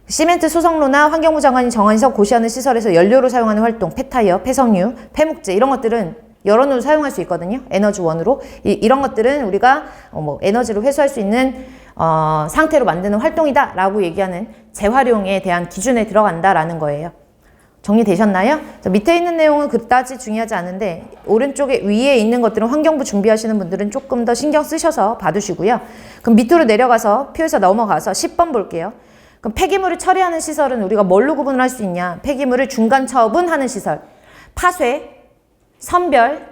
시멘트 소성로나 환경부 장관이 정한해서 고시하는 시설에서 연료로 사용하는 활동, 폐타이어, 폐섬유, 폐목재 이런 것들은 열원으로 사용할 수 있거든요. 에너지원으로. 이런 것들은 우리가 에너지로 회수할 수 있는 상태로 만드는 활동이다 라고 얘기하는 재활용에 대한 기준에 들어간다라는 거예요. 정리되셨나요? 밑에 있는 내용은 그다지 중요하지 않은데 오른쪽에 위에 있는 것들은 환경부 준비하시는 분들은 조금 더 신경 쓰셔서 봐두시고요. 그럼 밑으로 내려가서 표에서 넘어가서 10번 볼게요. 그럼 폐기물을 처리하는 시설은 우리가 뭘로 구분을 할 수 있냐? 폐기물을 중간 처분하는 시설, 파쇄, 선별,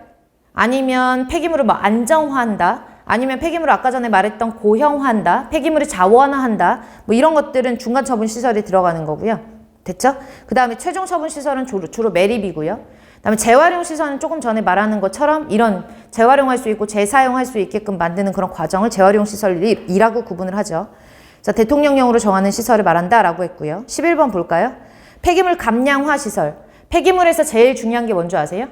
아니면 폐기물을 뭐 안정화한다, 아니면 폐기물을 아까 전에 말했던 고형화한다, 폐기물을 자원화한다, 뭐 이런 것들은 중간 처분 시설에 들어가는 거고요. 됐죠? 그 다음에 최종 처분 시설은 주로 매립이고요. 그 다음에 재활용 시설은 조금 전에 말하는 것처럼 이런 재활용할 수 있고 재사용할 수 있게끔 만드는 그런 과정을 재활용 시설이라고 구분을 하죠. 자, 대통령령으로 정하는 시설을 말한다라고 했고요. 11번 볼까요? 폐기물 감량화 시설. 폐기물에서 제일 중요한 게 뭔지 아세요?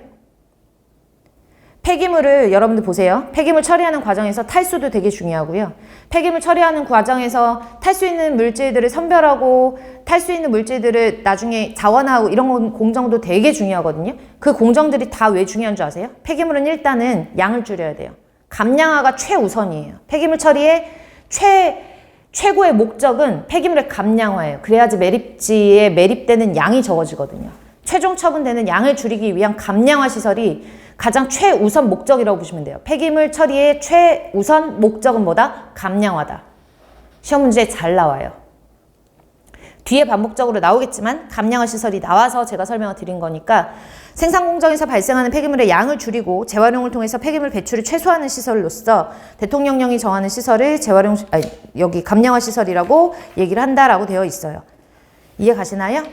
폐기물을 여러분들 보세요. 폐기물 처리하는 과정에서 탈수도 되게 중요하고요. 폐기물 처리하는 과정에서 탈 수 있는 물질들을 선별하고 탈 수 있는 물질들을 나중에 자원하고 이런 공정도 되게 중요하거든요. 그 공정들이 다 왜 중요한 줄 아세요? 폐기물은 일단은 양을 줄여야 돼요. 감량화가 최우선이에요. 폐기물 처리의 최고의 목적은 폐기물의 감량화예요. 그래야지 매립지에 매립되는 양이 적어지거든요. 최종 처분되는 양을 줄이기 위한 감량화 시설이 가장 최우선 목적이라고 보시면 돼요. 폐기물 처리의 최우선 목적은 뭐다? 감량화다. 시험 문제에 잘 나와요. 뒤에 반복적으로 나오겠지만 감량화 시설이 나와서 제가 설명을 드린 거니까 생산 공정에서 발생하는 폐기물의 양을 줄이고 재활용을 통해서 폐기물 배출을 최소화하는 시설로서 대통령령이 정하는 시설을 여기 감량화 시설이라고 얘기를 한다라고 되어 있어요. 이해 가시나요?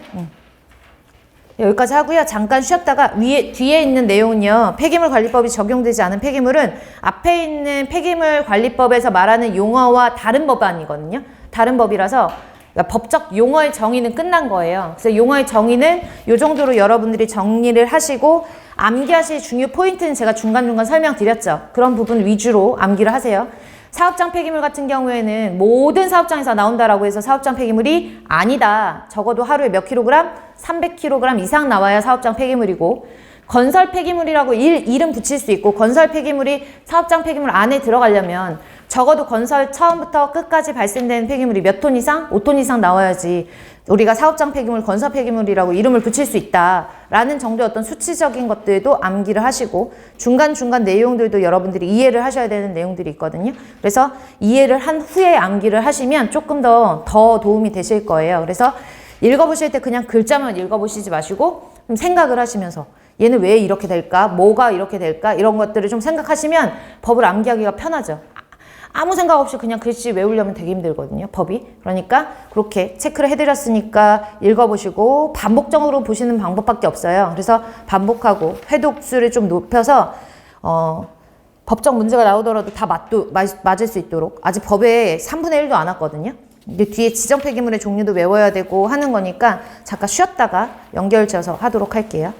여기까지 하고요. 잠깐 쉬었다가 뒤에 있는 내용은요. 폐기물관리법이 적용되지 않은 폐기물은 앞에 있는 폐기물관리법에서 말하는 용어와 다른 법안이거든요. 다른 법이라서 그러니까 법적 용어의 정의는 끝난 거예요. 그래서 용어의 정의는 이 정도로 여러분들이 정리를 하시고 암기하실 중요 포인트는 제가 중간중간 설명드렸죠. 그런 부분 위주로 암기를 하세요. 사업장 폐기물 같은 경우에는 모든 사업장에서 나온다라고 해서 사업장 폐기물이 아니다. 적어도 하루에 몇 킬로그램? 300kg 이상 나와야 사업장 폐기물이고, 건설 폐기물이라고 이름 붙일 수 있고, 건설 폐기물이 사업장 폐기물 안에 들어가려면 적어도 건설 처음부터 끝까지 발생되는 폐기물이 몇 톤 이상? 5톤 이상 나와야지 우리가 사업장 폐기물, 건설 폐기물이라고 이름을 붙일 수 있다라는 정도의 어떤 수치적인 것들도 암기를 하시고, 중간중간 내용들도 여러분들이 이해를 하셔야 되는 내용들이 있거든요. 그래서 이해를 한 후에 암기를 하시면 조금 더 도움이 되실 거예요. 그래서 읽어보실 때 그냥 글자만 읽어보시지 마시고 좀 생각을 하시면서 얘는 왜 이렇게 될까? 뭐가 이렇게 될까? 이런 것들을 좀 생각하시면 법을 암기하기가 편하죠. 아무 생각 없이 그냥 글씨 외우려면 되게 힘들거든요, 법이. 그러니까 그렇게 체크를 해드렸으니까 읽어보시고 반복적으로 보시는 방법밖에 없어요. 그래서 반복하고 회독수를 좀 높여서 법적 문제가 나오더라도 다 맞을 수 있도록. 아직 법에 3분의 1도 안 왔거든요. 근데 뒤에 지정 폐기물의 종류도 외워야 되고 하는 거니까 잠깐 쉬었다가 연결 지어서 하도록 할게요.